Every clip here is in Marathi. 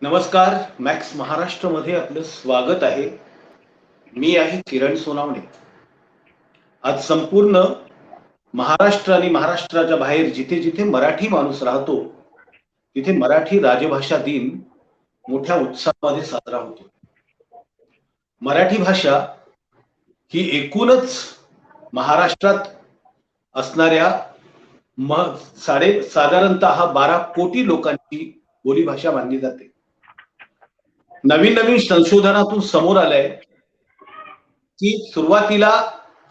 नमस्कार. मॅक्स महाराष्ट्रमध्ये आपलं स्वागत आहे. मी आहे किरण सोनावणे. आज संपूर्ण महाराष्ट्र आणि महाराष्ट्राच्या बाहेर जिथे जिथे मराठी माणूस राहतो तिथे मराठी राजभाषा दिन मोठ्या उत्साहामध्ये साजरा होतो. मराठी भाषा ही एकूणच महाराष्ट्रात असणाऱ्या साधारणतः 12 कोटी लोकांची बोलीभाषा मानली जाते. नवीन नवीन संशोधनातून समोर आलंय की सुरुवातीला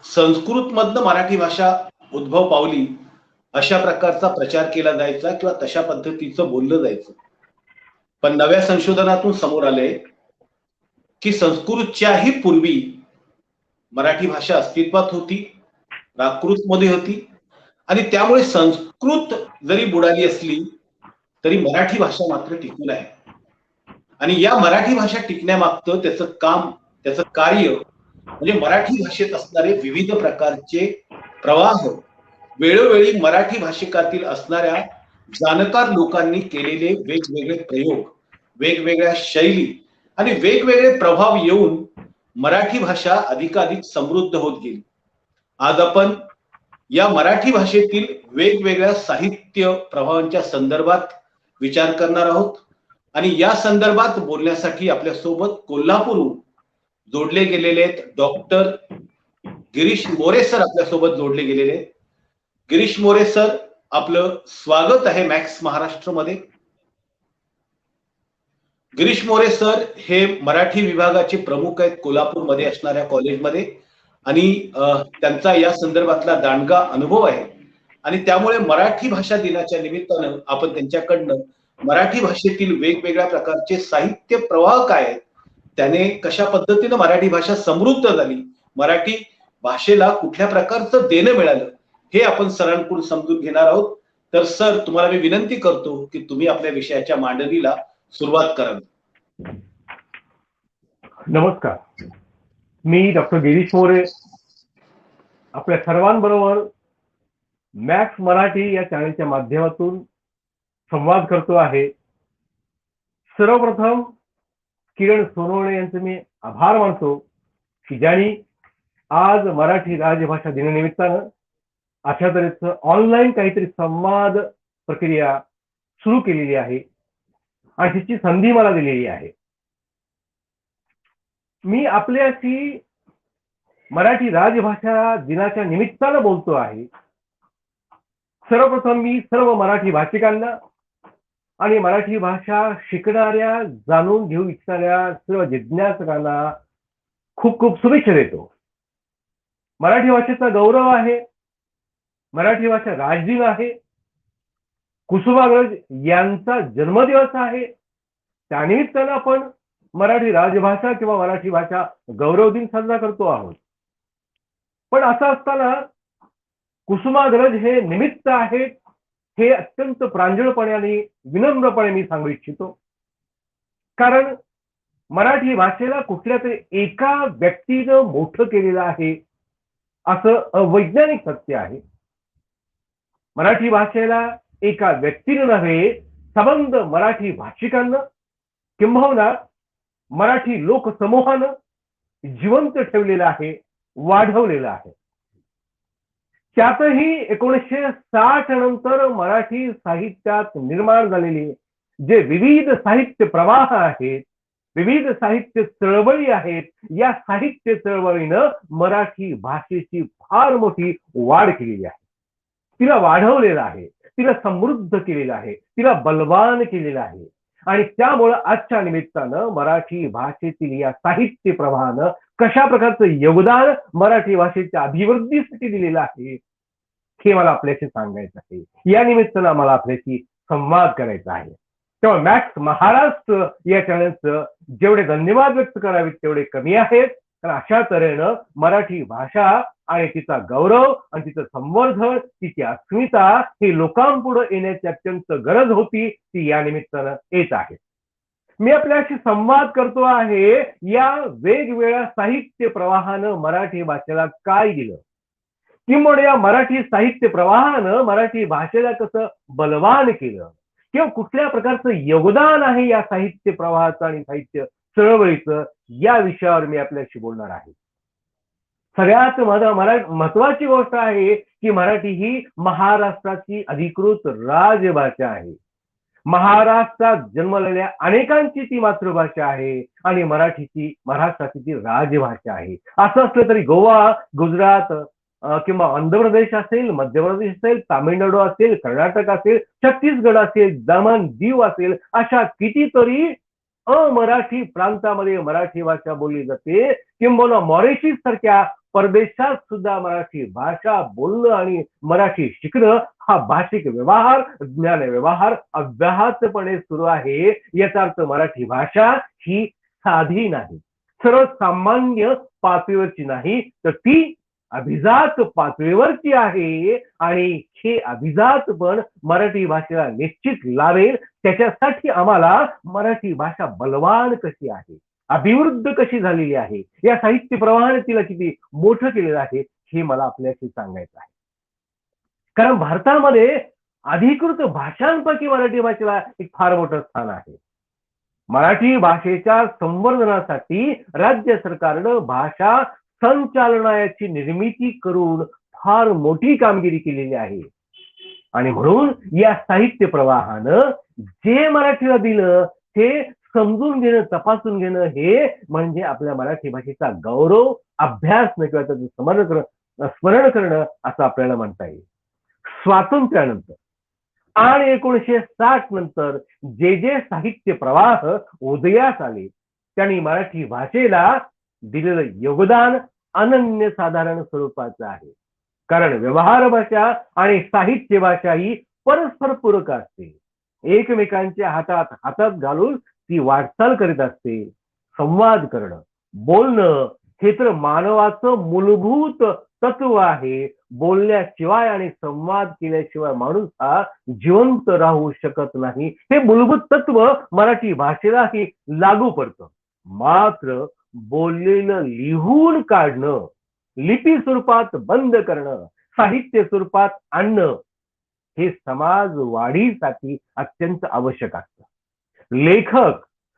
संस्कृत मधनं मराठी भाषा उद्भव पावली अशा प्रकारचा प्रचार केला जायचा किंवा तशा पद्धतीचं बोललं जायचं. पण नव्या संशोधनातून समोर आलंय की संस्कृतच्याही पूर्वी मराठी भाषा अस्तित्वात होती, प्राकृत मध्ये होती आणि त्यामुळे संस्कृत जरी बुडाली असली तरी मराठी भाषा मात्र टिकून आहे. आणि या मराठी भाषा टिकण्यामागचं त्याचं काम, त्याचं कार्य म्हणजे मराठी भाषेत असणारे विविध प्रकारचे प्रवाह, वेळोवेळी मराठी भाषिकातील असणाऱ्या जाणकार लोकांनी केलेले वेगवेगळे प्रयोग, वेगवेगळ्या शैली आणि वेगवेगळे प्रभाव येऊन मराठी भाषा अधिकाधिक समृद्ध होत गेली. आज आपण या मराठी भाषेतील वेगवेगळ्या साहित्य प्रभावांच्या संदर्भात विचार करणार आहोत आणि या संदर्भात बोलण्यासाठी आपल्यासोबत कोल्हापूरहून जोडले गेलेले आहेत डॉक्टर गिरीश मोरे सर आपल्यासोबत जोडले गेलेले आहेत. गिरीश मोरे सर, आपलं स्वागत आहे मॅक्स महाराष्ट्रमध्ये. गिरीश मोरे सर हे मराठी विभागाचे प्रमुख आहेत कोल्हापूरमध्ये असणाऱ्या कॉलेजमध्ये आणि त्यांचा या संदर्भातला दांडगा अनुभव आहे आणि त्यामुळे मराठी भाषा दिनाच्या निमित्तानं आपण त्यांच्याकडनं मराठी भाषेतील वेगवेगळ्या प्रकारचे साहित्य प्रवाह काय आहेत, त्याने कशा पद्धतीनं मराठी भाषा समृद्ध झाली, मराठी भाषेला कुठल्या प्रकारचं देणं मिळालं, हे आपण सरांकडून समजून घेणार आहोत. तर सर, तुम्हाला मी विनंती करतो की तुम्ही आपल्या विषयाच्या मांडणीला सुरुवात करावी. नमस्कार, मी डॉक्टर गिरीश मोरे आपल्या सर्वांबरोबर मॅक्स मराठी या चॅनलच्या माध्यमातून संवाद करतो आहे. सर्वप्रथम किरण सोनवणे यांचे मी आभार मानतो की ज्यांनी आज मराठी राजभाषा दिनानिमित्तानं अशा तऱ्हेचं ऑनलाईन काहीतरी संवाद प्रक्रिया सुरू केलेली आहे आणि तिची संधी मला दिलेली आहे. मी आपल्याशी मराठी राजभाषा दिनाच्या निमित्तानं बोलतो आहे. सर्वप्रथम मी सर्व मराठी भाषिकांना आणि मराठी भाषा शिकणाऱ्या, जाणून घेऊ इच्छिणाऱ्या सर्व जिज्ञासकांना खूप खूप शुभेच्छा देतो. मराठी भाषेचा गौरव आहे, मराठी भाषा राजदिन आहे, कुसुमाग्रज यांचा जन्मदिवस आहे, त्यानिमित्तानं आपण मराठी राजभाषा किंवा मराठी भाषा गौरव दिन साजरा करतो आहोत. पण असं असताना कुसुमाग्रज हे निमित्त आहेत हे अत्यंत प्रांजळपणे आणि विनम्रपणे मी सांगू इच्छितो. कारण मराठी भाषेला कुठल्या तरी एका व्यक्तीनं मोठं केलेलं आहे असं अवैज्ञानिक सत्य आहे. मराठी भाषेला एका व्यक्तीनं नव्हे, सबंध मराठी भाषिकांना किंबहुना मराठी लोकसमूहानं जिवंत ठेवलेलं आहे, वाढवलेलं आहे. त्यातही 1960 नंतर मराठी साहित्यात निर्माण झालेले जे विविध साहित्य प्रवाह आहेत, विविध साहित्य चळवळी आहेत, या साहित्य चळवळीनं मराठी भाषेची फार मोठी वाढ केलेली आहे. तिला वाढवलेलं आहे, तिला समृद्ध केलेलं आहे, तिला बलवान केलेलं आहे. आणि त्यामुळं आजच्या निमित्तानं मराठी भाषेतील या साहित्य प्रवाहानं कशा प्रकारचं योगदान मराठी भाषेच्या अभिवृद्धीसाठी दिलेलं आहे हे मला आपल्याशी सांगायचं आहे. या निमित्तानं मला आपल्याशी संवाद करायचा आहे. तेव्हा मॅक्स महाराष्ट्र या चॅनलचं जेवढे धन्यवाद व्यक्त करावेत तेवढे कमी आहेत. कारण अशा तऱ्हेनं मराठी भाषा आणि तिचा गौरव आणि तिचं संवर्धन, तिची अस्मिता ही लोकांपुढे येण्याची अत्यंत गरज होती, ती या निमित्तानं येत आहे. मी आपल्याशी संवाद करतो आहे या वेगवेगळ्या साहित्य प्रवाहानं मराठी भाषेला काय दिलं, किंवा या मराठी साहित्य प्रवाहानं मराठी भाषेला कसं बलवान केलं, किंवा कुठल्या प्रकारचं योगदान आहे या साहित्य प्रवाहाचं आणि साहित्य चळवळीचं, या विषयावर मी आपल्याशी बोलणार आहे. सगळ्यात महत्वाची गोष्ट आहे की मराठी ही महाराष्ट्राची अधिकृत राजभाषा आहे. महाराष्ट्रात जन्मलेल्या अनेकांची ती मातृभाषा आहे आणि मराठीची महाराष्ट्राची ती राजभाषा आहे. असं असलं तरी गोवा, गुजरात किंवा आंध्र प्रदेश असेल, मध्य प्रदेश असेल, तामिळनाडू असेल, कर्नाटक असेल, छत्तीसगड असेल, दमण दीव असेल, अशा कितीतरी अमराठी प्रांतामध्ये मराठी भाषा बोलली जाते. किंबहुना मॉरिशस सारख्या परदेशात सुद्धा मराठी भाषा बोलणं आणि मराठी शिकणं हा भाषिक व्यवहार, ज्ञान व्यवहार अव्याहतपणे सुरू आहे. याचा अर्थ मराठी भाषा ही साधी नाही, सर्वसामान्य पातळीवरची नाही, तर ती अभिजात पातळीवरची आहे. आणि हे अभिजात पण मराठी भाषेला निश्चित लावेल. त्याच्यासाठी आम्हाला मराठी भाषा बलवान कशी आहे, अभिवृद्ध कशी झालेली आहे, या साहित्य प्रवाहाने तिला किती मोठं केलेलं आहे, हे मला आपल्याशी सांगायचं आहे. कारण भारतामध्ये अधिकृत भाषांपैकी मराठी भाषेला एक फार मोठं स्थान आहे. मराठी भाषेच्या संवर्धनासाठी राज्य सरकारनं भाषा संचालनालयाची निर्मिती करून फार मोठी कामगिरी केलेली आहे. आणि म्हणून या साहित्य प्रवाहानं जे मराठीला दिलं ते समजून घेणं, तपासून घेणं, हे म्हणजे आपल्या मराठी भाषेचा गौरव, अभ्यास किंवा त्याचं स्मरण करणं असं आपल्याला म्हणता येईल. स्वातंत्र्यानंतर आणि 1960 नंतर जे जे साहित्य प्रवाह उदयास आले त्यांनी मराठी भाषेला दिलेलं योगदान अनन्यसाधारण स्वरूपाचं आहे. कारण व्यवहार भाषा आणि साहित्य भाषा ही परस्पर पूरक असते, एकमेकांच्या हातात हातात घालून ती वाटचाल करीत असते. संवाद करणं, बोलणं हे तर मानवाचं मूलभूत तत्व आहे. बोलल्याशिवाय आणि संवाद केल्याशिवाय माणूस हा जिवंत राहू शकत नाही. हे मूलभूत तत्व मराठी भाषेलाही लागू पडतं. मात्र बोललेलं लिहून काढणं, लिपी स्वरूपात बंद करणं, साहित्य स्वरूपात आणणं हे समाज वाढीसाठी अत्यंत आवश्यक असतं. लेखक,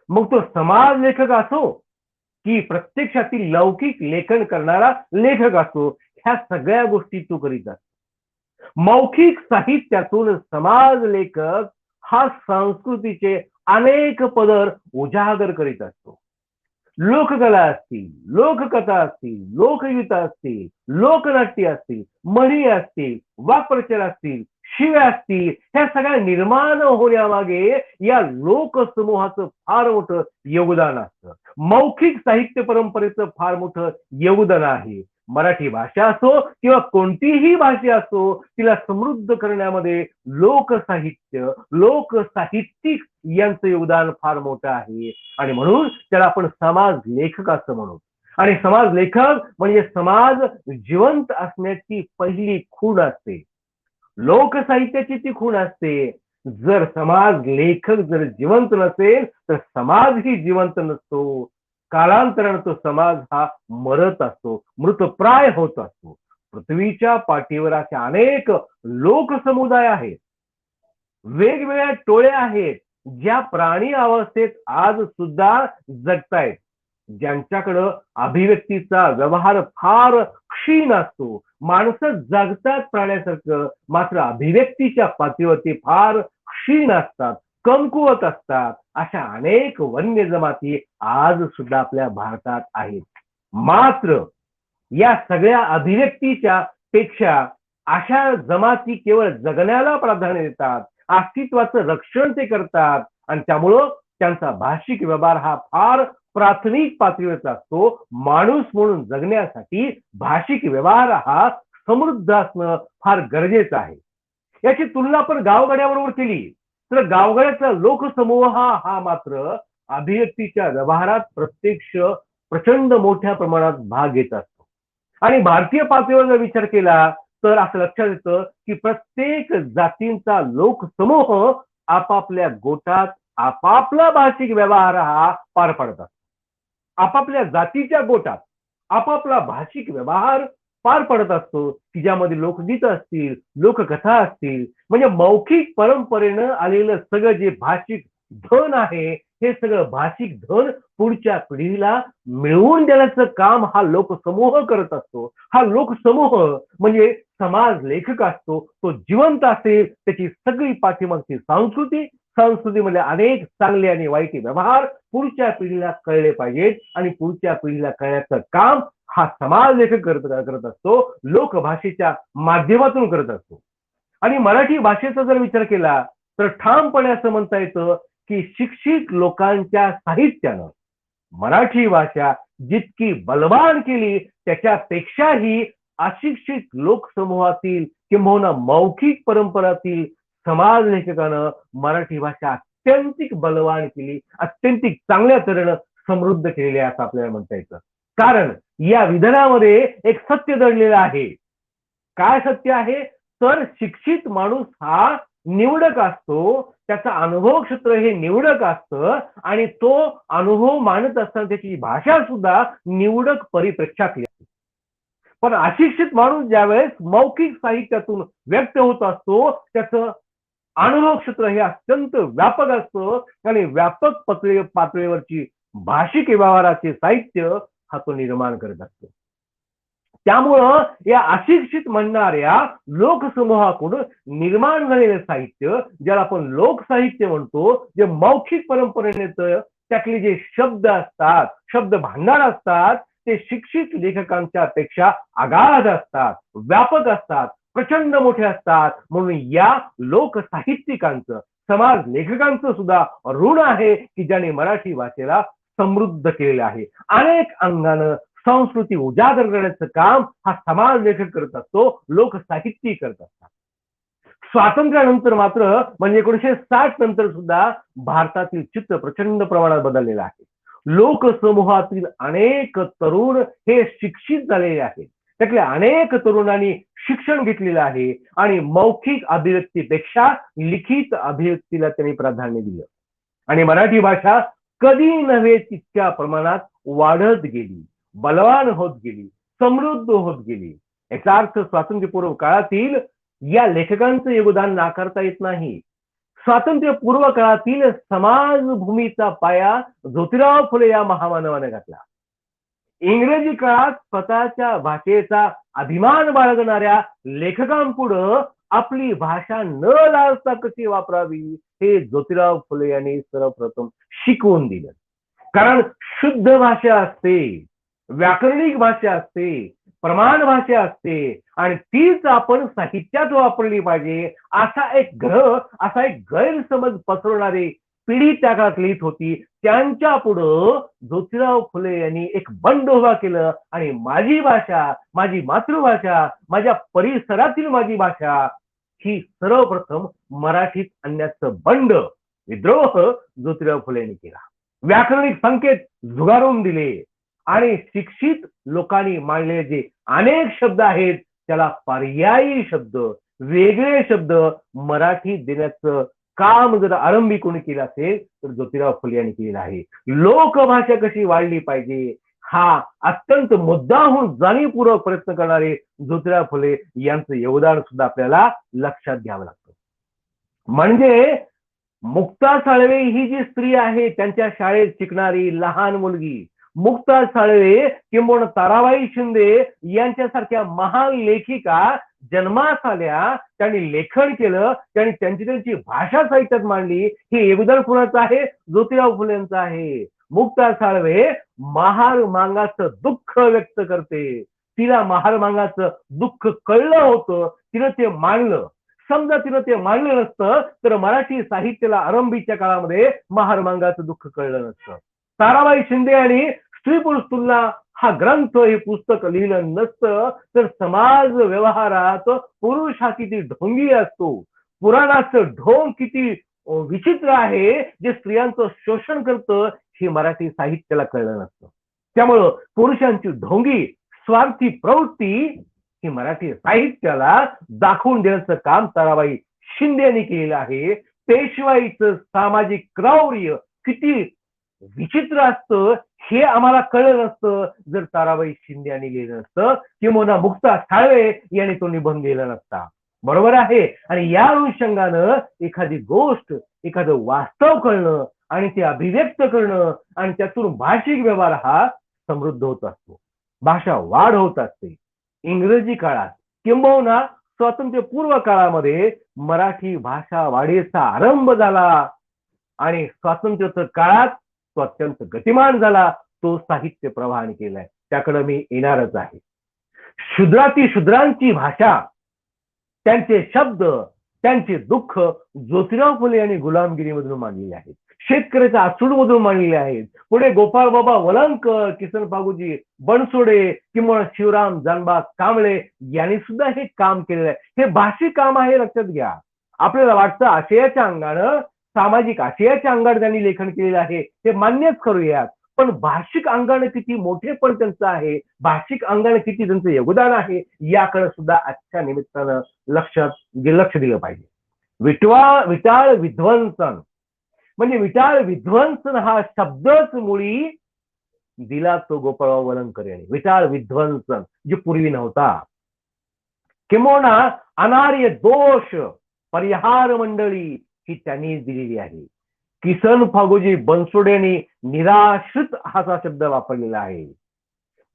मग तो समाज लेखक असो की प्रत्यक्षातील लौकिक लेखन करणारा लेखक असो, ह्या सगळ्या गोष्टी तो करीत असतो. मौखिक साहित्यातून समाज लेखक हा संस्कृतीचे अनेक पदर उजागर करीत असतो. लोककला असतील, लोककथा असतील, लोकगीत असतील, लोकनाट्य असतील, म्हणी असतील, वाक्प्रचार असतील, शिव्या असतील, ह्या सगळ्या निर्माण होण्यामागे या लोकसमूहाचं फार मोठं योगदान असतं. मौखिक साहित्य परंपरेचं फार मोठं योगदान आहे. मराठी भाषा असो किंवा कोणतीही भाषा असो, तिला समृद्ध करण्यामध्ये लोकसाहित्य, लोकसाहित्यिक यांचं योगदान फार मोठं आहे. आणि म्हणून त्याला आपण समाज लेखक असं म्हणू. आणि समाज लेखक म्हणजे समाज जिवंत असण्याची पहिली खूण असते, लोकसाहित्याची ती खूण असते. जर समाज लेखक जर जिवंत नसेल तर समाजही जिवंत नसतो. कालांतराने तो समाज हा मरत असतो, मृतप्राय होत असतो. पृथ्वीच्या पाठीवर असे अनेक लोकसमुदाय आहेत, वेगवेगळ्या टोळ्या आहेत, ज्या प्राणी अवस्थेत आज सुद्धा जगतायत, ज्यांच्याकडं अभिव्यक्तीचा व्यवहार फार क्षीण असतो. माणसं जगतात प्राण्यासारखं, मात्र अभिव्यक्तीच्या पातळीवरती फार क्षीण असतात, कमकुवत असतात. अशा अनेक वन्य जमाती आज सुद्धा आपल्या भारतात आहेत. मात्र या सगळ्या अभिव्यक्तीच्या पेक्षा अशा जमाती केवळ जगण्याला प्राधान्य देतात, अस्तित्वाचं रक्षण ते करतात. आणि त्यामुळं त्यांचा भाषिक व्यवहार हा फार प्राथमिक पातळीवरचा असतो. माणूस म्हणून जगण्यासाठी भाषिक व्यवहार हा समृद्ध असणं फार गरजेचं आहे. याची तुलना आपण गावगाड्याबरोबर केली तर गावगाड्याचा लोकसमूह हा मात्र अभिव्यक्तीच्या व्यवहारात प्रत्यक्ष प्रचंड मोठ्या प्रमाणात भाग घेत असतो. आणि भारतीय पातळीवर जर विचार केला तर असं लक्षात येतं की प्रत्येक जातींचा लोकसमूह आपापल्या गोटात आपापला भाषिक व्यवहार हा पार पाडत असतो. आपापल्या जातीच्या गोटात आपापला भाषिक व्यवहार पार पडत असतो की ज्यामध्ये लोकगीत असतील, लोककथा असतील, म्हणजे मौखिक परंपरेनं आलेलं सगळं जे भाषिक धन आहे, हे सगळं भाषिक धन पुढच्या पिढीला मिळवून देण्याचं काम हा लोकसमूह करत असतो. हा लोकसमूह म्हणजे समाज लेखक असतो. तो जिवंत असेल, त्याची सगळी पाठीमागची संस्कृतीमध्ये अनेक चांगले आणि वाईट व्यवहार पुढच्या पिढीला कळले पाहिजेत आणि पुढच्या पिढीला कळण्याचं काम हा समाज लेखक करत असतो, लोकभाषेच्या माध्यमातून करत असतो. आणि मराठी भाषेचा जर विचार केला तर ठामपणे असं म्हणता येतं की शिक्षित लोकांच्या साहित्यानं मराठी भाषा जितकी बलवान केली त्याच्यापेक्षाही अशिक्षित लोकसमूहातील किंबहुना मौखिक परंपरातील समाज लेखकानं मराठी भाषा अत्यंतिक बलवान केली, अत्यंतिक चांगल्या तऱ्हेनं समृद्ध केलेली आहे असं आपल्याला म्हणता येतं. कारण या विधानामध्ये एक सत्य दडलेलं आहे. काय सत्य आहे? तर शिक्षित माणूस हा निवडक असतो, त्याचा अनुभव क्षेत्र हे निवडक असतं आणि तो अनुभव मानत असताना त्याची भाषा सुद्धा निवडक परिप्रेक्षातली असते. पण अशिक्षित माणूस ज्यावेळेस मौखिक साहित्यातून व्यक्त होत असतो त्याचं अनुभव क्षेत्र हे अत्यंत व्यापक असतं आणि व्यापक पातळीवरची भाषिक व्यवहाराचे साहित्य हा तो निर्माण करत असतो. त्यामुळं या अशिक्षित म्हणणाऱ्या लोकसमूहाकडून निर्माण झालेलं साहित्य ज्याला आपण लोकसाहित्य म्हणतो, जे मौखिक परंपरेने त्यातले जे शब्द असतात, शब्द भांडार असतात, ते शिक्षित लेखकांच्या पेक्षा अगाध असतात, व्यापक असतात, प्रचंड मोठे असतात. म्हणून या लोकसाहित्यिकांचं, समाज लेखकांचं सुद्धा ऋण आहे की ज्याने मराठी भाषेला समृद्ध केलेलं आहे. अनेक अंगानं संस्कृती उजागर करण्याचं काम हा समाज लेखक करत असतो, लोकसाहित्य करत असतात. स्वातंत्र्यानंतर मात्र म्हणजे 1960 नंतर सुद्धा भारतातील चित्र प्रचंड प्रमाणात बदललेलं आहे. लोकसमूहातील अनेक तरुण हे शिक्षित झालेले आहेत. त्यातल्या अनेक तरुणांनी शिक्षण घेतलेलं आहे आणि मौखिक अभिव्यक्तीपेक्षा लिखित अभिव्यक्तीला त्यांनी प्राधान्य दिलं आणि मराठी भाषा कधी नव्हे तितक्या प्रमाणात वाढत गेली, बलवान होत गेली, समृद्ध होत गेली. याचा अर्थ स्वातंत्र्यपूर्व काळातील या लेखकांचं योगदान नाकारता येत नाही. स्वातंत्र्यपूर्व काळातील समाजभूमीचा पाया ज्योतिराव फुले या महामानवाने घातला. इंग्रजी काळात स्वतःच्या भाषेचा अभिमान बाळगणाऱ्या लेखकांपुढं आपली भाषा न लाजता कशी वापरावी हे ज्योतिराव फुले यांनी सर्वप्रथम शिकवून दिलं. कारण शुद्ध भाषा असते, व्याकरणिक भाषा असते, प्रमाण भाषा असते आणि तीच आपण साहित्यात वापरली पाहिजे असा एक गैरसमज पसरवणारी पिढी त्या काळात लिहित होती. त्यांच्या पुढं ज्योतिराव फुले यांनी एक बंड उभा केलं आणि माझी भाषा, माझी मातृभाषा, माझ्या परिसरातील माझी भाषा ही सर्वप्रथम मराठीत आणण्याचं बंड, विद्रोह ज्योतिराव फुले यांनी केला. व्याकरणिक संकेत झुगारून दिले आणि शिक्षित लोकांनी मांडलेले जे अनेक शब्द आहेत त्याला पर्यायी शब्द, वेगळे शब्द मराठीत देण्याचं काम जर आरंभी कोणी केलं असेल तर ज्योतिराव फुले यांनी केलेलं आहे. लोकभाषा कशी वाढली पाहिजे हा अत्यंत मुद्दाहून जाणीवपूर्वक प्रयत्न करणारे ज्योतिराव फुले यांचं योगदान सुद्धा आपल्याला लक्षात घ्यावं लागतं. म्हणजे मुक्ता साळवे ही जी स्त्री आहे त्यांच्या शाळेत शिकणारी लहान मुलगी, मुक्ता साळवे किंबहुना ताराबाई शिंदे यांच्यासारख्या महान लेखिका जन्मास आल्या, त्यांनी लेखन केलं, त्यांनी त्यांची भाषा साहित्यात मांडली. हे योगदान कुणाचं आहे? ज्योतिराव फुले यांचं आहे. मुक्ता साळवे महार मांगाचं दुःख व्यक्त करते. तिला महार मांगाचं दुःख कळलं होतं, तिनं ते मांडलं. समजा तिनं ते मांडलं नसतं तर मराठी साहित्याला आरंभीच्या काळामध्ये महार मांगाचं दुःख कळलं नसतं. ताराबाई शिंदे आणि स्त्री पुरुष तुलना हा ग्रंथ, हे पुस्तक लिहिलं नसतं तर समाज व्यवहारात पुरुष हा किती ढोंगी असतो, पुराणाचं ढोंग किती विचित्र आहे, जे स्त्रियांचं शोषण करतं, हे मराठी साहित्याला कळलं नसतं. त्यामुळं पुरुषांची ढोंगी, स्वार्थी प्रवृत्ती ही मराठी साहित्याला दाखवून देण्याचं काम ताराबाई शिंदे यांनी केलेलं आहे. पेशवाईचं सामाजिक क्रौर्य किती विचित्र असतं हे आम्हाला कळलं नसतं जर ताराबाई शिंदे यांनी लिहिलं नसतं, किंवा मुक्ता साळवे यांनी तो निबंध लिहिला नसता. बरोबर आहे. आणि या अनुषंगानं एखादी गोष्ट, एखादं वास्तव कळणं आणि ते अभिव्यक्त करणं आणि त्यातून भाषिक व्यवहार हा समृद्ध होत असतो, भाषा वाढ होत असते. इंग्रजी काळात किंबहुना स्वातंत्र्यपूर्व काळामध्ये मराठी भाषा वाढीचा आरंभ झाला आणि स्वातंत्र्योत्तर काळात तो अत्यंत गतिमान झाला. तो साहित्य प्रवाहाने केलाय, त्याकडे मी येणारच आहे. शूद्रांची भाषा, त्यांचे शब्द, त्यांचे दुःख ज्योतिराव फुले यांनी गुलामगिरीमधून मांडलेले आहेत, शेतकऱ्याच्या आसूडमधून मांडलेले आहेत. पुढे गोपाळबाबा वलंकर, किसन पागुजी बनसोडे किंवा शिवराम जानबा कांबळे यांनी सुद्धा हे काम केलेलं आहे. हे भाषिक काम आहे, लक्षात घ्या. आपल्याला वाटतं आशयाच्या अंगानं, सामाजिक आशयाच्या अंगाने त्यांनी लेखन केलेलं आहे, हे मान्यच करूयात. पण भाषिक अंगाने किती मोठेपण त्यांचं आहे, भाषिक अंगाने किती त्यांचं योगदान आहे, याकडे सुद्धा आजच्या निमित्तानं लक्ष दिलं पाहिजे. विटाळ विध्वंसन म्हणजे विटाळ विध्वंसन हा शब्दच मुळी दिला तो गोपाळराव वलंकर यांनी. विटाळ विध्वंसन जे पूर्वी नव्हता. किंबहुना अनार्य दोष परिहार मंडळी ही त्यांनी दिलेली आहे. किसन फागुजी बनसोडे यांनी निराश्रित हा शब्द वापरलेला आहे.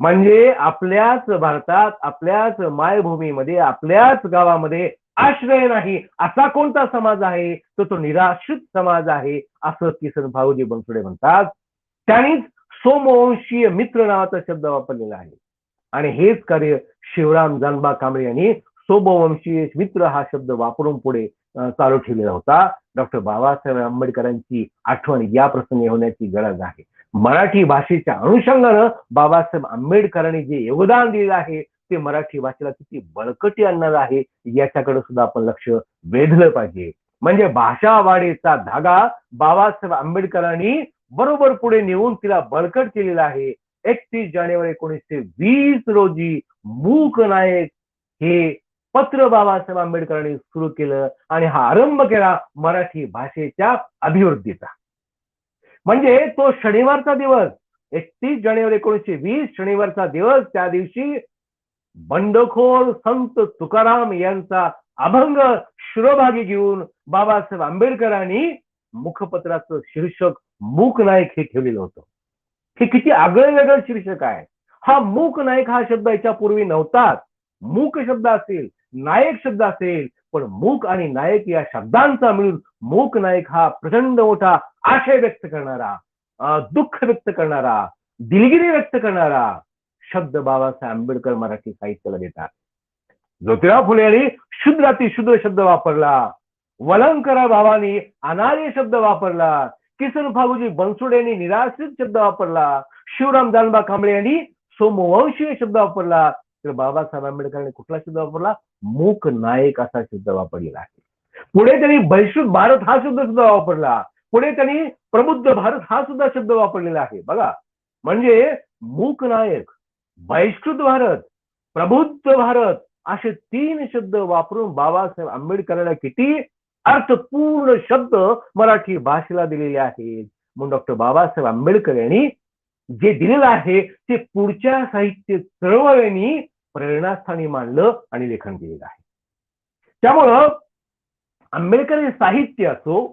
म्हणजे आपल्याच भारतात, आपल्याच मायभूमीमध्ये, आपल्याच गावामध्ये आश्रय नाही असा कोणता समाज आहे, तर तो निराश्रित समाज आहे, असं किसन फागुजी बनसोडे म्हणतात. त्यांनीच सोमवंशीय मित्र नावाचा शब्द वापरलेला आहे. आणि हेच कार्य शिवराम जानबा कांबळे यांनी सोमवंशीय मित्र हा शब्द वापरून पुढे चालू ठेवलेला होता. डॉक्टर बाबासाहेब आंबेडकरांची आठवण या प्रसंगी होण्याची गरज आहे. मराठी भाषेच्या अनुषंगानं बाबासाहेब आंबेडकरांनी जे योगदान दिलेलं आहे ते मराठी भाषेला किती बळकटी आणणार आहे याच्याकडे सुद्धा आपण लक्ष वेधलं पाहिजे. म्हणजे भाषा वाढीचा धागा बाबासाहेब आंबेडकरांनी बरोबर पुढे नेऊन तिला बळकट केलेला आहे. 31 जानेवारी 1920 रोजी मूक नायक हे पत्र बाबासाहेब आंबेडकरांनी सुरू केलं आणि हा आरंभ केला मराठी भाषेच्या अभिवृद्धीचा. म्हणजे तो शनिवारचा दिवस, 31 जानेवारी 1920 शनिवारचा दिवस, त्या दिवशी बंडखोर संत तुकाराम यांचा अभंग शिरोभागी घेऊन बाबासाहेब आंबेडकरांनी मुखपत्राचं शीर्षक मूक नायक हे ठेवलेलं होतं. हे किती आगळं वेगळं शीर्षक आहे. हा मूक नायक हा शब्द याच्या पूर्वी नव्हताच. मूक शब्द असेल, नायक शब्द असेल, पण मूक आणि नायक या शब्दांचा मिळून मूक नायक हा प्रचंड मोठा आशय व्यक्त करणारा, दुःख व्यक्त करणारा, दिलगिरी व्यक्त करणारा शब्द बाबासाहेब आंबेडकर मराठी साहित्याला देतात. ज्योतिराव फुले यांनी शूद्रातिशूद्र शब्द वापरला, वलंकरा भावानी अनार्य शब्द वापरला, किसन फागुजी बनसोडे यांनी निराश्रित शब्द वापरला, शिवराम जानबा कांबळे यांनी सोमवंशीय शब्द वापरला, तर बाबासाहेब आंबेडकरांनी कुठला शब्द वापरला? मूक नायक असा शब्द वापरलेला आहे. पुढे त्यांनी बहिष्कृत भारत हा शब्द सुद्धा वापरला. पुढे त्यांनी प्रबुद्ध भारत हा सुद्धा शब्द वापरलेला आहे. बघा, म्हणजे मूक नायक, बहिष्कृत भारत, प्रबुद्ध भारत असे 3 शब्द वापरून बाबासाहेब आंबेडकरांना किती अर्थपूर्ण शब्द मराठी भाषेला दिलेले आहेत. म्हणून डॉक्टर बाबासाहेब आंबेडकर यांनी जे दिलेलं आहे ते पुढच्या साहित्य चळवळींनी प्रेरणास्थानी मांडलं आणि लेखन केलेलं आहे. त्यामुळं आंबेडकरी साहित्य असो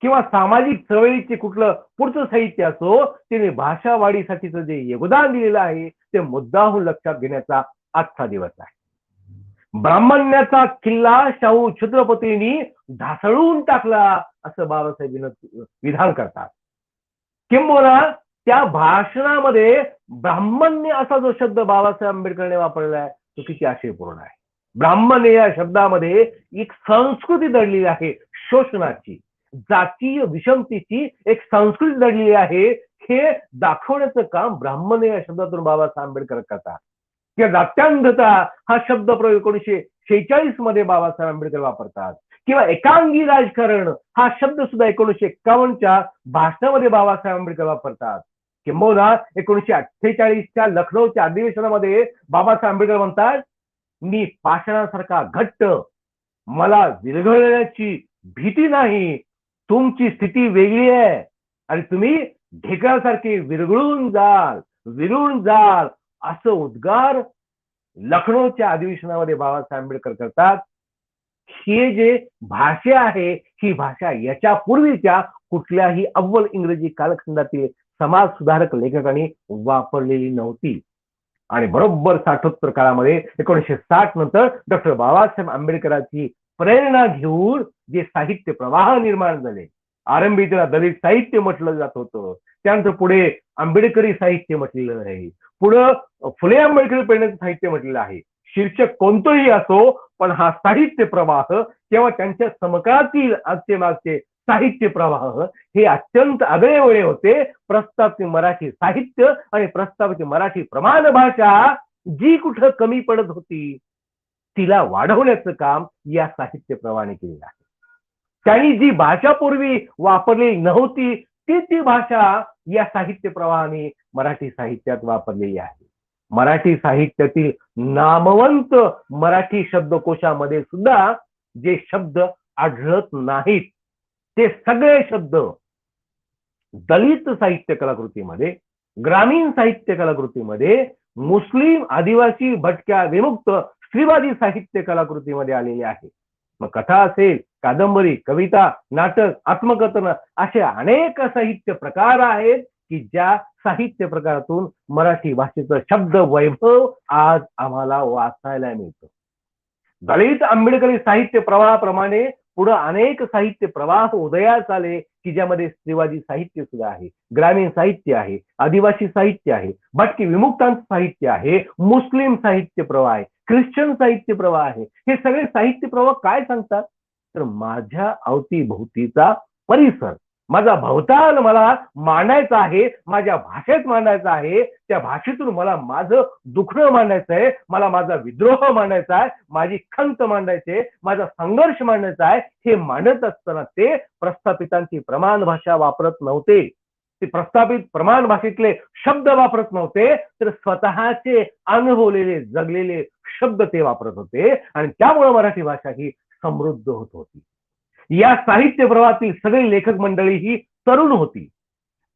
किंवा सामाजिक चळवळीचे कुठलं पुढचं साहित्य असो, त्याने भाषा वाढीसाठीचं जे योगदान दिलेलं आहे ते मुद्दाहून लक्षात घेण्याचा आजचा दिवस आहे. ब्राह्मण्याचा किल्ला शाहू छत्रपतींनी ढासळून टाकला असं बाबासाहेब विधान करतात. किंबहुना त्या भाषणामध्ये ब्राह्मण्य असा जो शब्द बाबासाहेब आंबेडकरांनी वापरलेला आहे तो किती आशयपूर्ण आहे. ब्राह्मण्य या शब्दामध्ये एक संस्कृती दडलेली आहे, शोषणाची, जातीय विषमतेची एक संस्कृती दडलेली आहे. हे दाखवण्याचं काम ब्राह्मण्य या शब्दातून बाबासाहेब आंबेडकर करतात. किंवा जात्यांधता हा शब्द प्रयोग 1946 मध्ये बाबासाहेब आंबेडकर वापरतात. किंवा एकांगी राजकारण हा शब्द सुद्धा 1951च्या भाषणामध्ये बाबासाहेब आंबेडकर वापरतात. किंबहुना 1948च्या लखनौच्या अधिवेशनामध्ये बाबासाहेब आंबेडकर म्हणतात, मी पाषाणासारखा घट्ट, मला विरघळण्याची भीती नाही, तुमची स्थिती वेगळी आहे आणि तुम्ही ढेकळासारखे विरघळून जाल, विरून जाल, असं उद्गार लखनौच्या अधिवेशनामध्ये बाबासाहेब आंबेडकर करतात. हे जे भाषा आहे, ही भाषा याच्या पूर्वीच्या कुठल्याही अव्वल इंग्रजी कालखंडातील समाज सुधारक लेखकांनी वापरलेली नव्हती. आणि बरोबर 68 काळामध्ये 1960 नंतर डॉक्टर बाबासाहेब आंबेडकरांची प्रेरणा घेऊन जे साहित्य प्रवाह निर्माण झाले, आरंभी त्याला दलित साहित्य म्हटलं जात होतं, त्यानंतर पुढे आंबेडकरी साहित्य म्हटलेलं आहे, पुढं फुले आंबेडकरी प्रेरणेचं साहित्य म्हटलेलं आहे. शीर्षक कोणतंही असो, पण हा साहित्य प्रवाह किंवा त्यांच्या समकालीन आजचे मागचे साहित्य प्रवाह हे अत्यंत आगळेवेगळे होते. प्रस्तावित मराठी साहित्य आणि प्रस्तावित मराठी प्रमाण भाषा जी कुठं कमी पडत होती, तिला वाढवण्याचं काम या साहित्य प्रवाहाने केलेलं आहे. त्यांनी जी भाषा पूर्वी वापरलेली नव्हती, ती भाषा या साहित्य प्रवाहाने मराठी साहित्यात वापरलेली आहे. मराठी साहित्यातील नामवंत मराठी शब्दकोशामध्ये सुद्धा जे शब्द आढळत नाहीत, ते सगळे शब्द दलित साहित्य कलाकृतीमध्ये, ग्रामीण साहित्य कलाकृतीमध्ये, मुस्लिम, आदिवासी, भटक्या, विमुक्त, स्त्रीवादी साहित्य कलाकृतीमध्ये आलेले आहे. मग कथा असेल, कादंबरी, कविता, नाटक, आत्मकथन असे अनेक साहित्य प्रकार आहेत की ज्या साहित्य प्रकारातून मराठी भाषेचं शब्द वैभव आज आम्हाला वाचायला मिळतं. दलित आंबेडकरी साहित्य प्रवाहाप्रमाणे पुढे अनेक साहित्य प्रवाह उदयास आले की ज्यामध्ये स्त्रीवादी साहित्य सुद्धा आहे, ग्रामीण साहित्य आहे, आदिवासी साहित्य आहे, भटकी विमुक्तांचं साहित्य आहे, मुस्लिम साहित्य प्रवाह आहे, ख्रिश्चन साहित्य प्रवाह आहे. हे सगळे साहित्य प्रवाह काय सांगतात? तर माझ्या अवतीभोवतीचा परिसर, माझा भवताल मला मांडायचा आहे, माझ्या भाषेत मांडायचा आहे, त्या भाषेतून मला माझं दुखणं मांडायचं आहे, मला माझा विद्रोह मांडायचा आहे, माझी खंत मांडायची आहे, माझा संघर्ष मांडायचा आहे. हे मांडत असताना ते प्रस्थापितांची प्रमाण भाषा वापरत नव्हते, ते प्रस्थापित प्रमाण भाषेतले शब्द वापरत नव्हते, तर स्वतःचे अनुभवलेले जगलेले शब्द ते वापरत होते. आणि त्यामुळे मराठी भाषा ही समृद्ध होत होती. या साहित्य प्रवाहातील सगळी लेखक मंडळी ही तरुण होती.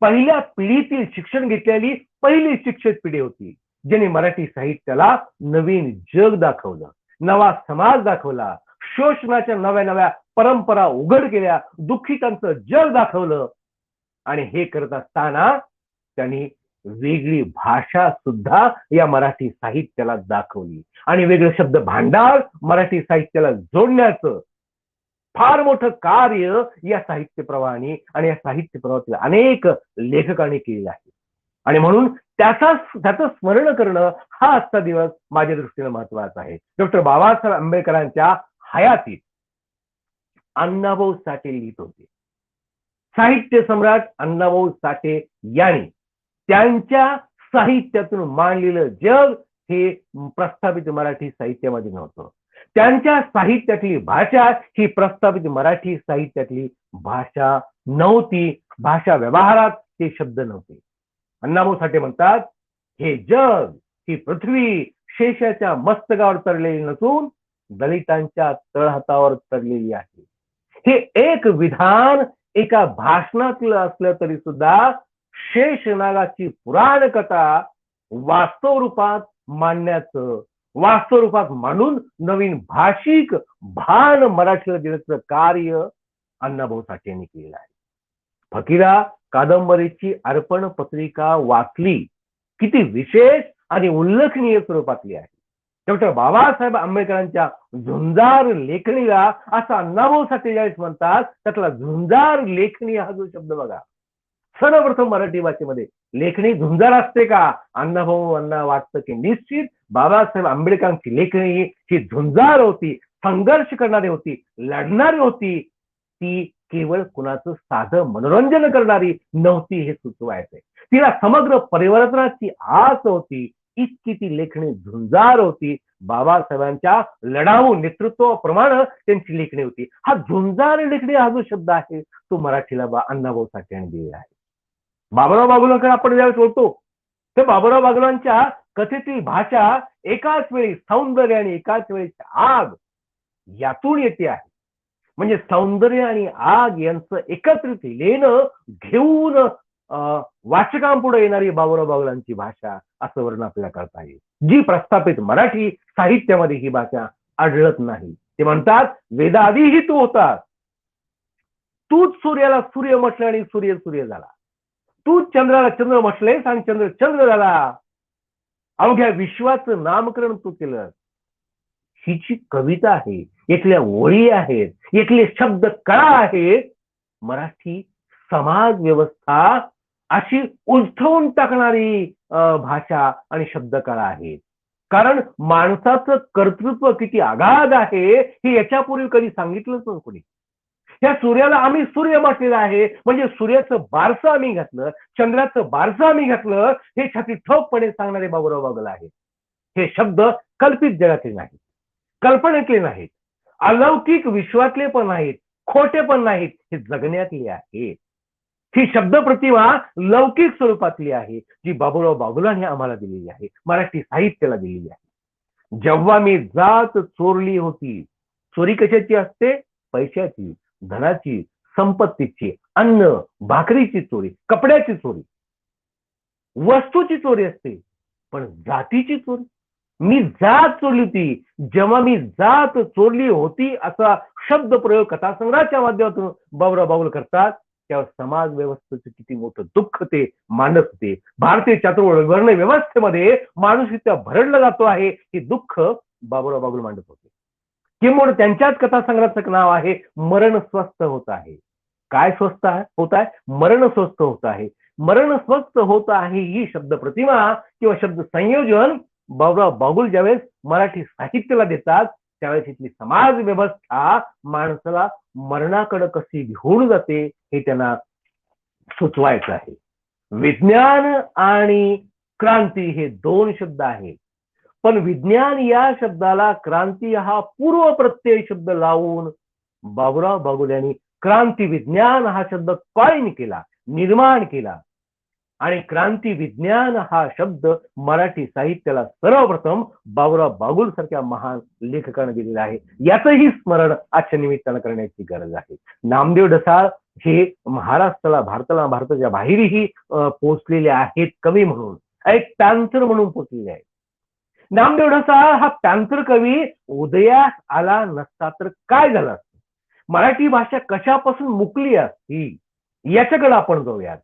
पहिल्या पिढीतील शिक्षण घेतलेली पहिली शिक्षित पिढी होती, ज्यांनी मराठी साहित्याला नवीन जग दाखवलं, नवा समाज दाखवला, शोषणाच्या नव्या नव्या परंपरा उघड केल्या, दुःखितांचं जग दाखवलं. आणि हे करत असताना त्यांनी वेगळी भाषा सुद्धा या मराठी साहित्याला दाखवली आणि वेगळे शब्द भांडार मराठी साहित्याला जोडण्याचं फार मोठं कार्य या साहित्य प्रवाहाने आणि या साहित्य प्रवाहातील अनेक लेखकांनी केलेलं आहे. आणि म्हणून त्याचं स्मरण करणं हा आजचा दिवस माझ्या दृष्टीने महत्वाचा आहे. डॉक्टर बाबासाहेब आंबेडकरांच्या हयातीत अण्णाभाऊ साठे लिहित होते. साहित्य सम्राट अण्णाभाऊ साठे यांनी त्यांच्या साहित्यातून मांडलेलं जग हे प्रस्थापित मराठी साहित्यामध्ये नव्हतं. त्यांच्या साहित्यातली भाषा ही प्रस्थापित मराठी साहित्यातली भाषा नव्हती. भाषा व्यवहारात ते शब्द नव्हते. अण्णाभाऊ साठे म्हणतात, हे जग, ही पृथ्वी शेषाच्या मस्तकावर चढलेली नसून दलितांच्या तळहातावर चढलेली आहे. हे एक विधान एका भाषणातलं असलं तरी सुद्धा शेषनागाची पुराण कथा वास्तव रूपात मांडण्याचं, वास्तव रूपात मांडून नवीन भाषिक भान मराठीला देण्याचं कार्य अण्णाभाऊ साठे यांनी केलेलं आहे. फकीरा कादंबरीची अर्पण पत्रिका वाचली, किती विशेष आणि उल्लेखनीय स्वरूपातली आहे. डॉक्टर बाबासाहेब आंबेडकरांच्या झुंजार लेखणीला असं अण्णाभाऊ साठे ज्यावेळेस म्हणतात, त्यातला झुंजार लेखणी हा जो शब्द बघा, सर्वप्रथम मराठी भाषेमध्ये लेखणी झुंजार असते का? अण्णाभाऊंना वाटतं की निश्चित बाबासाहेब आंबेडकरांची लेखणी ही झुंजार होती, संघर्ष करणारी होती, लढणारी होती. ती केवळ कुणाचं साधं मनोरंजन करणारी नव्हती हे सुचवायचंय. तिला समग्र परिवर्तनाची आस होती. इतकी ती लेखणी झुंजार होती. बाबासाहेबांच्या लढाऊ नेतृत्वाप्रमाणे त्यांची लेखणी होती. हा झुंजार लेखणी हा जो शब्द आहे तो मराठीला अण्णाभाऊ साठे यांनी दिलेला आहे. बाबुराव बागुलांकडे आपण ज्यावेळेस बोलतो तर बाबुराव बागुलांच्या कथेतील भाषा एकाच वेळी सौंदर्य आणि एकाच वेळी आग यातून येते आहे. म्हणजे सौंदर्य आणि आग यांचं एकत्रित लेणं घेऊन वाचकांपुढे येणारी बाबुराव बागुलांची भाषा असं वर्णन आपल्याला करता येईल, जी प्रस्थापित मराठी साहित्यामध्ये ही भाषा आढळत नाही. ते म्हणतात, वेदाआधीही तू होतास, तूच सूर्याला सूर्य म्हटलं आणि सूर्य सूर्य झाला, तूच चंद्राला चंद्र म्हटलेस आणि चंद्र चंद्र झाला, अवघ्या विश्वाचं नामकरण तू केलं. ही जी कविता आहे, इथल्या ओळी आहेत, इथले शब्द कळा आहेत, मराठी समाज व्यवस्था अशी उलथवून टाकणारी भाषा आणि शब्दकळा आहे. कारण माणसाचं कर्तृत्व किती अगाध आहे हे याच्यापूर्वी कधी सांगितलंच नाही कोणी. ह्या सूर्याला आम्ही सूर्य म्हटलेलं आहे, म्हणजे सूर्याचं बारसं आम्ही घातलं, चंद्राचं बारसं आम्ही घातलं, हे छाती ठोकपणे सांगणारे बाबुराव बागुल आहेत. हे शब्द कल्पित जगातले नाहीत, कल्पनेतले नाहीत, अलौकिक विश्वातले पण नाहीत, खोटे पण नाहीत, हे जगण्यातले आहेत. ही शब्द प्रतिमा लौकिक स्वरूपातली आहे, जी बाबुराव बागुलांनी आम्हाला दिलेली आहे, मराठी साहित्याला दिलेली आहे. जेव्हा मी जात चोरली होती, चोरी कशाची असते? पैशाची, धनाची, संपत्तीची, अन्न भाकरीची चोरी, कपड्याची चोरी, वस्तूची चोरी असते, पण जातीची चोरी. मी जात चोरली होती, जेव्हा मी जात चोरली होती असा शब्द प्रयोग कथासंग्रहाच्या माध्यमातून बाबुराव बागुल करतात, त्यावर समाज व्यवस्थेचं किती मोठं दुःख ते मांडत होते. भारतीय चातुर्वर्ण व्यवस्थेमध्ये माणूस इतका भरडला जातो आहे, हे दुःख बाबुराव बागुल मांडत होते. किंवा त्यांच्याच कथासंग्रहाचं नाव आहे मरण स्वस्थ होत आहे. काय स्वस्थ होत आहे? मरण स्वस्थ होत आहे. मरण स्वस्थ होत आहे ही शब्द प्रतिमा किंवा शब्द संयोजन बाबुराव बागुल ज्यावेळेस मराठी साहित्याला देतात, त्यावेळेस इथली समाज व्यवस्था माणसाला मरणाकडे कशी घेऊन जाते हे त्यांना सुचवायचं आहे. विज्ञान आणि क्रांती हे दोन शब्द आहेत, पण विज्ञान या शब्दाला क्रांती हा पूर्व प्रत्यय शब्द लावून बाबुराव बागुल यांनी क्रांती विज्ञान हा शब्द कॉइन केला, निर्माण केला. आणि क्रांती विज्ञान हा शब्द मराठी साहित्याला सर्वप्रथम बाबुराव बागुल सारख्या महान लेखकाने दिलेला आहे. याचंही स्मरण आजच्या निमित्तानं करण्याची गरज आहे. नामदेव ढसाळ हे महाराष्ट्राला, भारताच्या बाहेरही पोहोचलेले आहेत कवी म्हणून, एक पॅन्थर म्हणून पोहोचलेले आहेत. नामदेव ढसाळ हा पॅन्थर कवी उदयास आला नसता तर काय झालं असतं, मराठी भाषा कशापासून मुकली असती, याच्याकडे आपण जाऊयात.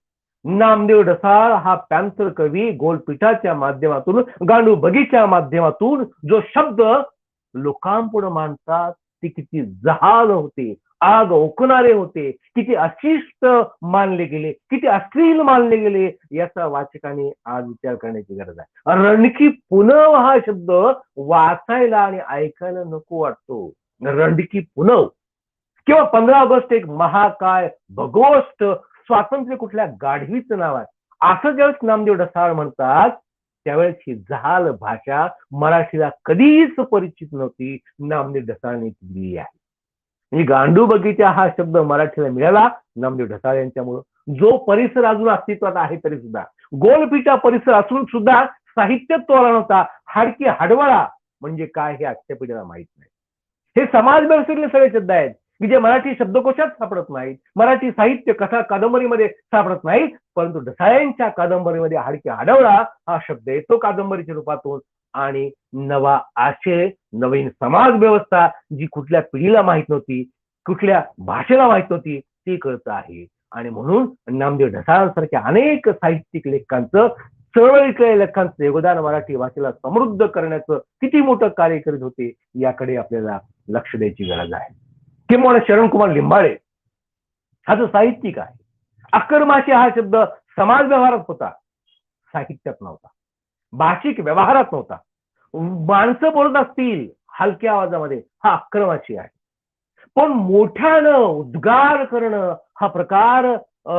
नामदेव ढसाळ हा पॅन्थर कवी गोलपीठाच्या माध्यमातून, गांडू बगीच्या माध्यमातून जो शब्द लोकांपुढे मांडतात ते किती जहाल होते, आग ओकणारे होते, किती अशिष्ट मानले गेले, किती अश्लील मानले गेले, याचा वाचकाने आज विचार करण्याची गरज आहे. रणकी पुनव हा शब्द वाचायला आणि ऐकायला नको वाटतो. रणकी पुनव किंवा 15 ऑगस्ट एक महाकाय भगोष्ट, स्वातंत्र्य कुठल्या गाढवीचं नाव आहे, असं ज्यावेळेस नामदेव ढसाळ म्हणतात, त्यावेळेस ही जहाल भाषा मराठीला कधीच परिचित नव्हती, नामदेव ढसाळने दिली आहे. म्हणजे गांडू बगीचा हा शब्द मराठीला मिळाला नामदेव ढसाळ यांच्यामुळं. जो परिसर अजून अस्तित्वात आहे तरी सुद्धा, गोलपीठा परिसर असून सुद्धा साहित्यात तो आला नव्हता. हाडकी हाडवळा म्हणजे काय हे आजच्या पिढीला माहित नाही. हे समाज व्यवस्थेतले सगळे शब्द आहेत की जे मराठी शब्दकोशात सापडत नाहीत, मराठी साहित्य कथा कादंबरीमध्ये सापडत नाहीत, परंतु ढसाळ्यांच्या कादंबरीमध्ये हाडकी हाडवळा हा शब्द येतो कादंबरीच्या रूपातून. आणि नवा आशय, नवीन समाज व्यवस्था जी कुठल्या पिढीला माहित नव्हती, कुठल्या भाषेला माहित नव्हती, ती कळत आहे. आणि म्हणून नामदेव ढसाळांसारख्या अनेक साहित्यिक लेखकांचं, चळवळीतल्या लेखकांचं योगदान मराठी भाषेला समृद्ध करण्याचं किती मोठं कार्य करीत होते, याकडे आपल्याला लक्ष द्यायची गरज आहे. किंवा शरणकुमार लिंबाळे हा जो साहित्यिक आहे, अक्करमाशी हा शब्द समाज व्यवहारात होता, साहित्यात नव्हता, भाषिक व्यवहारात नव्हता. माणसं बोलत असतील हलक्या आवाजामध्ये, हा अक्करमाशी आहे, पण मोठ्यानं उद्गार करणं हा प्रकार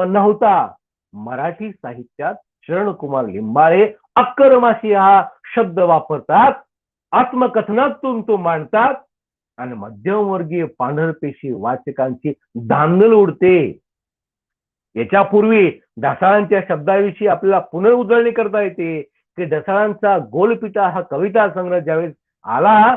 नव्हता. मराठी साहित्यात शरणकुमार लिंबाळे अक्करमाशी हा शब्द वापरतात, आत्मकथनातून तो मांडतात आणि मध्यमवर्गीय पांढरपेशी वाचकांची धांदल उडते. याच्यापूर्वी ढसाळांच्या शब्दाविषयी आपल्याला पुनरुजळणी करता येते की ढसाळांचा गोलपीठा हा कविता संग्रह ज्यावेळेस आला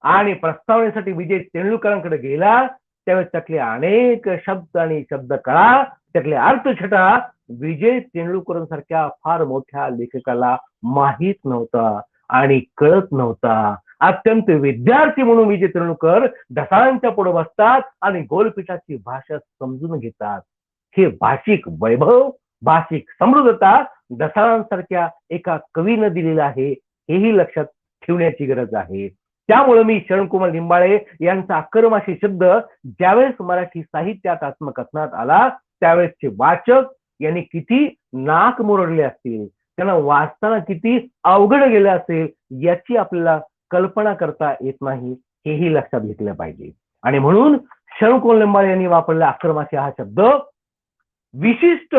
आणि प्रस्तावनेसाठी विजय तेंडुलकरांकडे गेला, त्यावेळेस त्यातले अनेक शब्द आणि शब्दकळा, त्यातले अर्थछटा विजय तेंडुलकरांसारख्या फार मोठ्या लेखकाला माहीत नव्हता आणि कळत नव्हता. अत्यंत विद्यार्थी म्हणून विजय तेंडुलकर ढसाळांच्या पुढे बसतात आणि गोलपीठाची भाषा समजून घेतात. हे भाषिक वैभव, भाषिक समृद्धता ढसाळांसारख्या एका कवीनं दिलेलं आहे, हेही लक्षात ठेवण्याची गरज आहे. त्यामुळे मी शरणकुमार लिंबाळे यांचा आक्रमाशी शब्द ज्यावेळेस मराठी साहित्यात आत्मकथनात आला त्यावेळेसचे वाचक यांनी किती नाक मुरडले असतील, त्यांना वाचताना किती अवघड गेलं असेल याची आपल्याला कल्पना करता येत नाही, हेही लक्षात घेतलं पाहिजे. आणि म्हणून शरणकुमार लिंबाळे यांनी वापरलेला आक्रमाशी हा शब्द विशिष्ट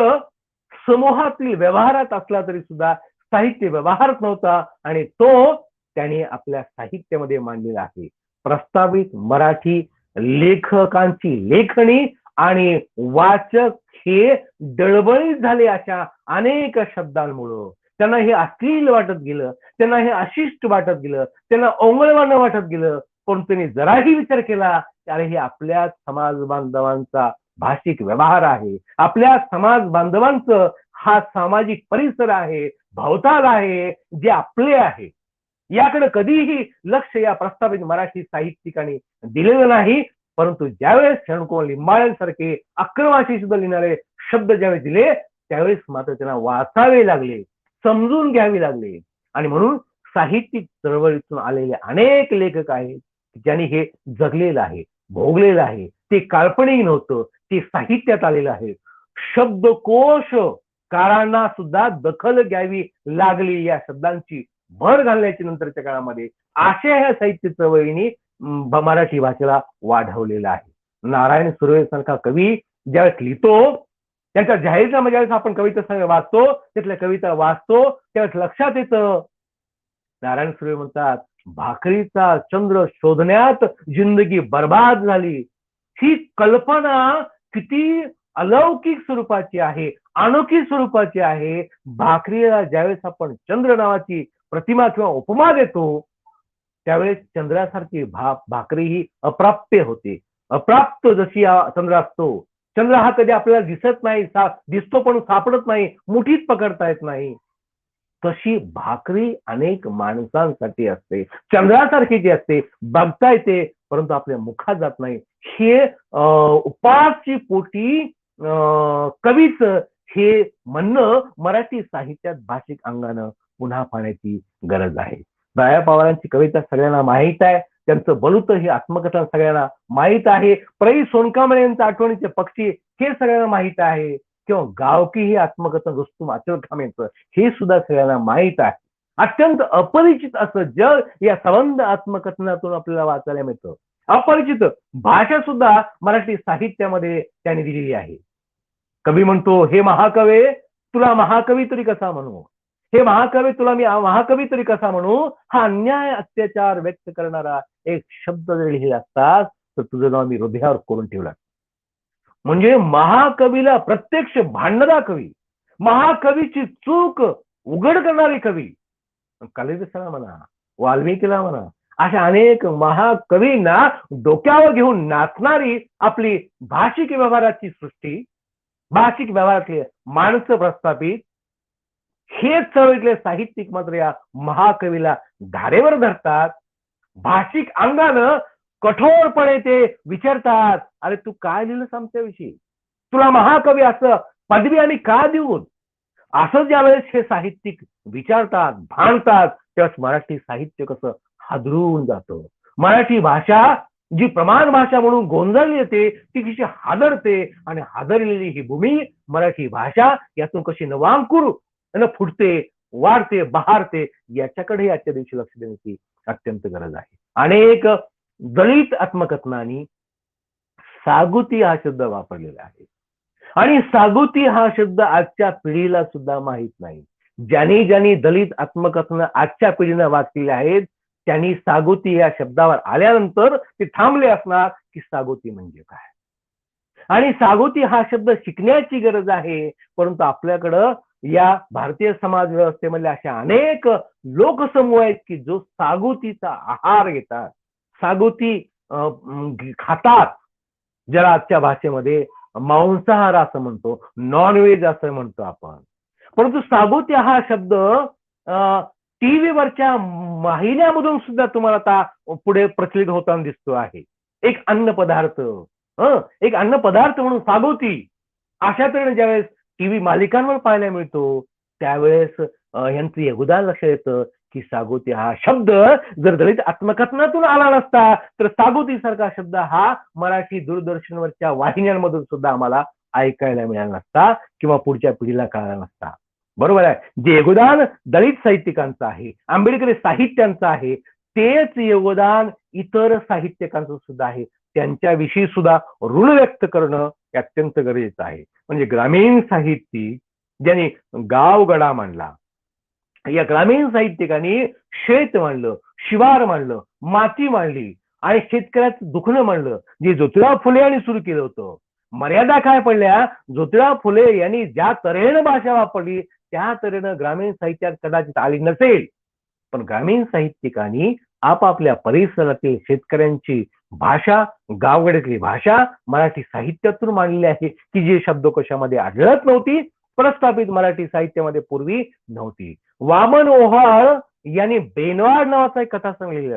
समूहातील व्यवहारात असला तरी सुद्धा साहित्य व्यवहारच नव्हता आणि तो त्यांनी आपल्या साहित्यामध्ये मांडलेला आहे. प्रस्तावित मराठी लेखकांची लेखणी आणि वाचक हे डळबळीत झाले अशा अनेक शब्दांमुळं. त्यांना हे अश्लील वाटत गेलं, त्यांना हे अशिष्ट वाटत गेलं, त्यांना ओंगळवाणं वाटत गेलं. पण त्यांनी जराही विचार केला अरे हे आपल्या समाज बांधवांचा भाषिक व्यवहार आहे, आपल्या समाज बांधवांचं हा सामाजिक परिसर आहे, भवताल आहे, जे आपले आहे. याकडे कधीही लक्ष या प्रस्तावित मराठी साहित्यिकांनी दिलेलं नाही. परंतु ज्यावेळेस शरणकुमार लिंबाळ्यांसारखे आक्रमाशी सुद्धा लिहिणारे शब्द ज्यावेळेस दिले त्यावेळेस मात्र त्यांना वाचावे लागले, समजून घ्यावे लागले. आणि म्हणून साहित्यिक चळवळीतून आलेले अनेक लेखक आहेत ज्यांनी हे जगलेलं आहे, भोगलेलं आहे. ते काल्पनिक नव्हतं, ते साहित्यात आलेलं आहे. शब्दकोश कारांना सुद्धा दखल घ्यावी लागली या शब्दांची भर घालण्याची नंतरच्या काळामध्ये अशा ह्या साहित्य चळवळीने मराठी भाषेला वाढवलेला आहे. नारायण सुर्वे सारखा कवी ज्यावेळेस लिहितो, त्यांच्या जाहीरनामा ज्यावेळेस आपण कविता वाचतो, त्यातल्या कविता वाचतो त्यावेळेस लक्षात येतं, नारायण सुर्वे म्हणतात भाकरीचा चंद्र शोधण्यात जिंदगी बर्बाद झाली. ही कल्पना किती अलौकिक स्वरूपाची आहे, अनोखी स्वरूपाची आहे. भाकरीला ज्यावेळेस आपण चंद्र नावाची प्रतिमा किंवा उपमा देतो त्यावेळेस चंद्रासारखी भाकरी ही अप्राप्य होते. अप्राप्त जशी चंद्र असतो, चंद्र हा कधी आपल्याला दिसत नाही, दिसतो पण सापडत नाही, मुठीत पकडता येत नाही, तशी भाकरी अनेक माणसांसाठी असते, चंद्रासारखी जी असते, बघता येते परंतु आपल्या मुखात जात नाही. हे उपासची पोटी कवीच हे म्हणणं मराठी साहित्यात भाषिक अंगानं पुन्हा पाहण्याची गरज आहे. दया पवारांची कविता सगळ्यांना माहीत आहे, त्यांचं बलुत हे आत्मकथन सगळ्यांना माहीत आहे. प्रै सोनकांबळे यांचं आठवणीचे पक्षी हे सगळ्यांना माहीत आहे. किंवा गावकी हे आत्मकथन रुस्तुम अचलखान यांचं हे सुद्धा सगळ्यांना माहीत आहे. अत्यंत अपरिचित असं जग या संबंध आत्मकथनातून आपल्याला वाचायला मिळतं. अपरिचित भाषा सुद्धा मराठी साहित्यामध्ये त्यांनी दिलेली आहे. कवी म्हणतो, हे महाकवे तुला महाकवी तरी कसा म्हणू, हे महाकवी तुला मी महाकवी तरी कसा म्हणू. हा अन्याय अत्याचार व्यक्त करणारा एक शब्द जरी लिहिला असतात तर तुझं नाव मी हृदयावर करून ठेवलं. म्हणजे महाकवीला प्रत्यक्ष भांडणारा कवी, महाकवीची चूक उघड करणारी कवी, कालिदासाला म्हणा, वाल्मिकीला म्हणा, अशा अनेक महाकवींना डोक्यावर घेऊन नाचणारी आपली भाषिक व्यवहाराची सृष्टी, भाषिक व्यवहारातले माणसं प्रस्थापित हेच चळवळीतले साहित्यिक मात्र या महाकवीला धारेवर धरतात. भाषिक अंगानं कठोरपणे ते विचारतात, अरे तू काय लिहिलंस आमच्याविषयी, तुला महाकवी असं पदवी आणि का देऊन. असं ज्यावेळेस हे साहित्यिक विचारतात, भांडतात, त्यावेळेस मराठी साहित्य कसं हादरून जातं. मराठी भाषा जी प्रमाण भाषा म्हणून गोंधळली येते ती कशी हादरते आणि हादरलेली ही भूमी मराठी भाषा यातून कशी नवांकुर फुटते, वाढते, बहारते, याच्याकडे आजच्या दिवशी लक्ष देण्याची अत्यंत गरज आहे. अनेक दलित आत्मकथनांनी सागुती हा शब्द वापरलेला आहे आणि सागुती हा शब्द आजच्या पिढीला सुद्धा माहित नाही. ज्यांनी दलित आत्मकथन आजच्या पिढीनं वाचलेले आहेत त्यांनी सागुती या शब्दावर आल्यानंतर ते थांबले असणार की सागुती म्हणजे काय. आणि सागुती हा शब्द शिकण्याची गरज आहे. परंतु आपल्याकडं या भारतीय समाज व्यवस्थेमध्ये अशा अनेक लोकसमूह आहेत की जो सागुतीचा आहार घेतात, सागुती खातात. ज्याला आजच्या भाषेमध्ये मांसाहार असं म्हणतो, नॉनव्हेज असं म्हणतो आपण. परंतु सागोत्या हा शब्द टीव्हीवरच्या वाहिन्यामधून सुद्धा तुम्हाला आता पुढे प्रचलित होताना दिसतो आहे. एक अन्न पदार्थ, एक अन्न पदार्थ म्हणून सागोती अशा तऱ्हेने ज्यावेळेस टीव्ही मालिकांवर पाहायला मिळतो, त्यावेळेस यांचं योगदान लक्षात येतं की सागोती हा शब्द जर दलित आत्मकथनातून आला नसता तर सागोती सारखा शब्द हा मराठी दूरदर्शनवरच्या वाहिन्यांमधून सुद्धा आम्हाला ऐकायला मिळाला नसता किंवा पुढच्या पिढीला कळाला नसता. बरोबर आहे. जे योगदान दलित साहित्यिकांचं आहे, आंबेडकरी साहित्यांचं आहे, तेच योगदान इतर साहित्यिकांचं सुद्धा आहे. त्यांच्याविषयी सुद्धा ऋण व्यक्त करणं अत्यंत गरजेचं आहे. म्हणजे ग्रामीण साहित्यिक ज्यांनी गावगडा मांडला, या ग्रामीण साहित्यिकांनी शेत मांडलं, शिवार मांडलं, माती मांडली आणि शेतकऱ्याचं दुखणं मांडलं, जे ज्योतिराव फुले यांनी सुरू केलं होतं. मर्यादा काय पडल्या, ज्योतिराव फुले यांनी ज्या तऱ्हेनं भाषा वापरली त्या तऱ्हेनं ग्रामीण साहित्यात कदाचित आली नसेल, पण ग्रामीण साहित्यिकांनी आपापल्या परिसरातील शेतकऱ्यांची भाषा, गावगड्यातली भाषा मराठी साहित्यातून मांडलेली आहे की जी शब्दकोशामध्ये आढळत नव्हती, प्रस्थापित मराठी साहित्यामध्ये पूर्वी नव्हती. वामन ओहाळ यांनी बेनवाड नावाचा एक कथासंग्रह लिहिला.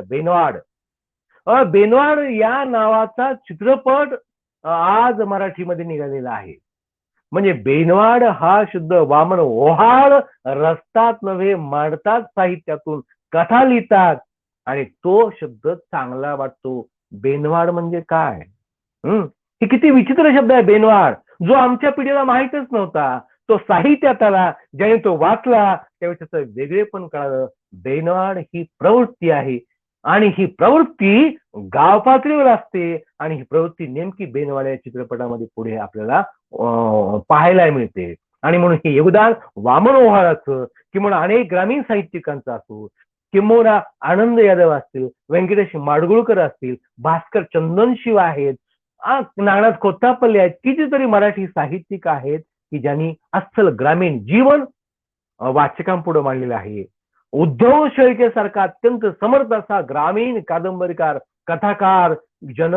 बेनवाड या नावाचा चित्रपट आज मराठीमध्ये निघालेला आहे. म्हणजे बेनवाड हा शब्द वामन ओहाळ रस्तात नव्हे मांडतात साहित्यातून कथा लिहितात आणि तो शब्द चांगला वाटतो. बेनवाड म्हणजे काय? हे किती विचित्र शब्द आहे बेनवाड, जो आमच्या पिढीला माहितच नव्हता. तो साहित्यात आला, ज्याने तो वाचला त्यावेळी त्याचं वेगळेपण कळालं. बेनवाड ही प्रवृत्ती आहे आणि ही प्रवृत्ती गाव पातळीवर असते आणि ही प्रवृत्ती नेमकी बेनवाड या चित्रपटामध्ये पुढे आपल्याला पाहायला मिळते. आणि म्हणून हे योगदान वामन ओहाळाचं किंवा अनेक ग्रामीण साहित्यिकांचं असो, किंवा आनंद यादव असतील, व्यंकटेश माडगुळकर असतील, भास्कर चंदनशिव आहेत, नागनाथ कोत्तापल्ले आहेत, कितीतरी मराठी साहित्यिक आहेत की ज्यांनी अस्सल ग्रामीण जीवन वाचकांपुढे मांडलेलं आहे. उद्धव शेळके सारखा अत्यंत समर्थ असा ग्रामीण कादंबरीकार, कथाकार, जन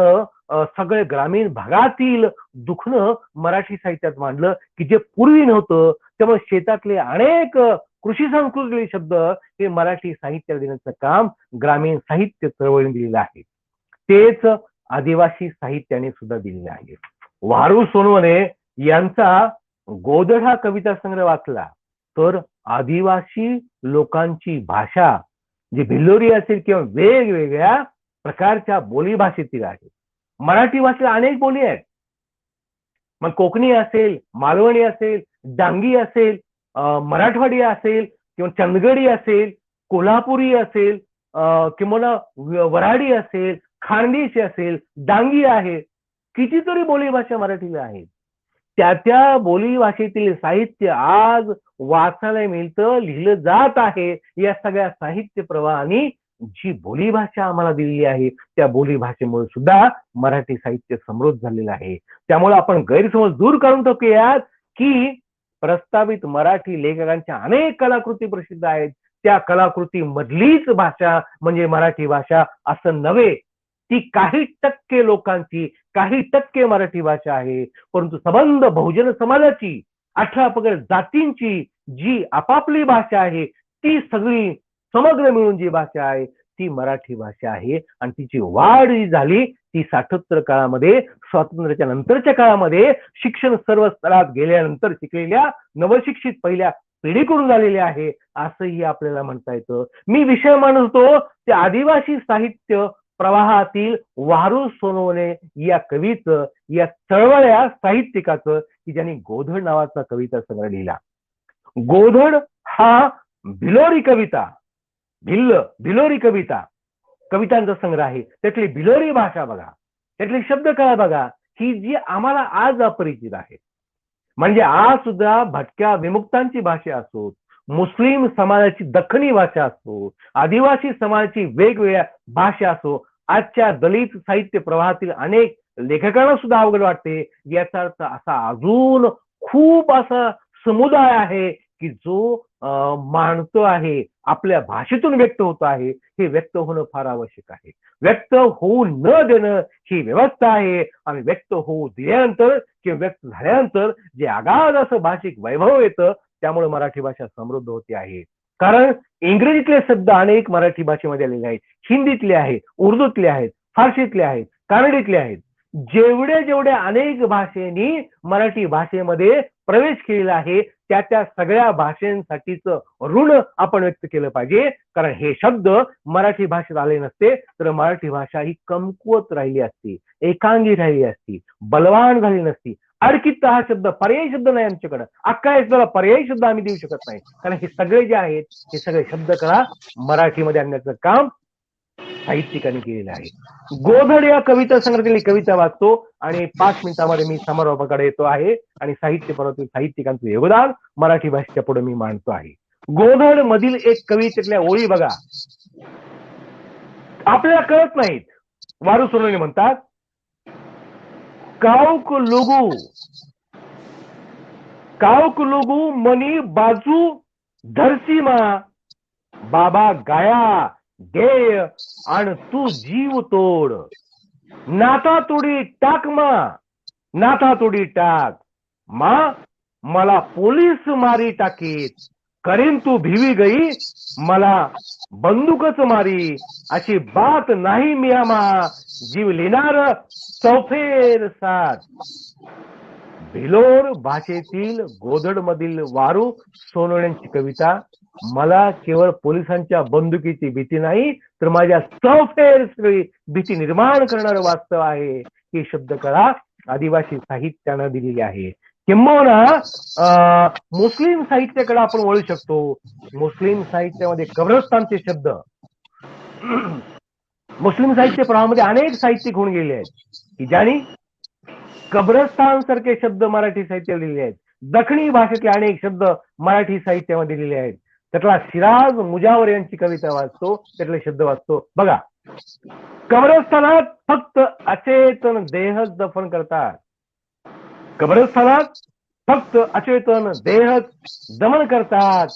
सगळे ग्रामीण भागातील दुखणं मराठी साहित्यात मांडलं की जे पूर्वी नव्हतं. त्यामुळे शेतातले अनेक कृषी संस्कृतीचे शब्द हे मराठी साहित्याला देण्याचं काम ग्रामीण साहित्य चळवळीने दिलेलं आहे. तेच आदिवासी साहित्याने सुद्धा दिलेलं आहे. वारू सोनवणे यांचा गोधड हा कविता संग्रह वाचला तर आदिवासी लोकांची भाषा जी भिल्लोरी असेल किंवा वेगवेगळ्या प्रकारच्या बोलीभाषेतील आहे. मराठी भाषेला अनेक बोली आहेत, मग कोकणी असेल, मालवणी असेल, डांगी असेल, मराठवाडी असेल किंवा चंदगडी असेल, कोल्हापुरी असेल, किंवा वऱ्हाडी असेल, खानदेशी असेल, डांगी आहे, कितीतरी बोलीभाषा मराठीला आहेत. त्या बोली भाषेतील साहित्य आज वाचायला मिळतं, लिहिलं जात आहे. या सगळ्या साहित्य प्रवाहाने जी बोलीभाषा आम्हाला दिलेली आहे त्या बोलीभाषेमुळे सुद्धा मराठी साहित्य समृद्ध झालेलं आहे. त्यामुळे आपण गैरसमज दूर करून टाकूयात की प्रस्तावित मराठी लेखकांच्या अनेक कलाकृती प्रसिद्ध आहेत, त्या कलाकृती मधलीच भाषा म्हणजे मराठी भाषा असं नव्हे. ती काही टक्के लोकांची, काही टक्के मराठी भाषा आहे. परंतु संबंध बहुजन समाजाची, 18 पगड जातींची जी आपापली भाषा आहे ती सगळी समग्र मिळून जी भाषा आहे ती मराठी भाषा आहे. आणि तिची वाढ जी झाली ती 77 काळामध्ये, स्वातंत्र्याच्या नंतरच्या काळामध्ये शिक्षण सर्व स्तरात गेल्यानंतर शिकलेल्या नवशिक्षित पहिल्या पिढीकडून झालेले आहे असंही आपल्याला म्हणता येतं. मी विषय म्हणतो ते आदिवासी साहित्य प्रवाहातील वारू सोनवणे या कवीचं, या चळवळ्या साहित्यिकाचं की ज्यांनी गोधड नावाचा कविता संग्रह लिहिला. गोधड हा भिलोरी कविता, भिलोरी कवितांचा संग्रह आहे. त्यातली भिलोरी भाषा बघा, त्यातले शब्द काय बघा की जी आम्हाला आज अपरिचित आहे. म्हणजे आज सुद्धा भटक्या विमुक्तांची भाषा असो, मुस्लिम समाजाची दख्खनी भाषा असो, आदिवासी समाजाची वेगवेगळ्या भाषा असो, आजच्या दलित साहित्य प्रवाहातील अनेक लेखकांना सुद्धा अवघड वाटते. याचा अर्थ असा अजून खूप असा समुदाय आहे की जो मांडतो आहे, आपल्या भाषेतून व्यक्त होतो आहे, हे व्यक्त होणं फार आवश्यक आहे. व्यक्त होऊ न देणं ही व्यवस्था आहे, आणि व्यक्त होऊ दिल्यानंतर किंवा व्यक्त झाल्यानंतर जे आगाध असं भाषिक वैभव येतं, त्यामुळे मराठी भाषा समृद्ध होते आहे. कारण इंग्रजीतले शब्द अनेक मराठी भाषेमध्ये आलेले आहेत, हिंदीतले आहेत, उर्दूतले आहेत, फारसीतले आहेत, कानडीतले आहेत. जेवढे जेवढे अनेक भाषेनी मराठी भाषेमध्ये प्रवेश केलेला आहे, त्या त्या सगळ्या भाषांसाठीच ऋण आपण व्यक्त केलं पाहिजे. कारण हे शब्द मराठी भाषेत आले नसते तर मराठी भाषा ही कमकुवत राहिली असती, एकांगी राहिली असती, बलवान झाली नसती. अडकित्ता हा शब्द पर्यायी शब्द नाही आमच्याकडे, अख्खा शब्दाला पर्यायी शब्द आम्ही देऊ शकत नाही. कारण हे सगळे जे आहेत हे सगळे शब्द कला मराठीमध्ये आणण्याचं काम साहित्यिकांनी केलेलं आहे. गोधड या कविता संग्रहातील कविता वाचतो आणि 5 मिनिटांमध्ये मी समारोपाकडे येतो आहे आणि साहित्य पर्वातील साहित्यिकांचं योगदान मराठी भाषेच्या पुढे मी मांडतो आहे. गोधड मधील एक कवितेतल्या ओळी बघा, आपल्याला कळत नाहीत. वारू सोनवणे म्हणतात, काऊक लुगू मनी बाजू धरसीमा, बाबा गाया गेय आणि तू जीव तोड, नाथा तोडी टाक मा मला पोलीस मारी टाकीत, करीन तू भिवी गई मला बंदूकच मारी, अशी बात नाही मी आम्हा जीव लिहिणार चौफेर साथ. भिलोर भाषेतील गोधड मधील वारू सोनवण्यांची कविता मला केवळ पोलिसांच्या बंदुकीची भीती नाही तर माझ्या चौफेर सगळी भीती निर्माण करणारं वास्तव आहे. ही शब्दकला आदिवासी साहित्यानं दिलेली आहे. किंबहुना मुस्लिम साहित्याकडे आपण वळू शकतो. मुस्लिम साहित्यामध्ये कब्रस्तानचे शब्द मुस्लिम साहित्य प्रवाहामध्ये अनेक साहित्यिक होऊन गेले आहेत की ज्यांनी कब्रस्तान सारखे शब्द मराठी साहित्यात लिहिले आहेत. दखणी भाषेतले अनेक शब्द मराठी साहित्यामध्ये लिहिले आहेत. त्यातला सिराज मुजावर यांची कविता वाचतो, त्यातले शब्द वाचतो बघा. कब्रस्तानात फक्त अचेतन देहच दफन करतात, कब्रस्तानात फक्त अचेतन देहच दमन करतात,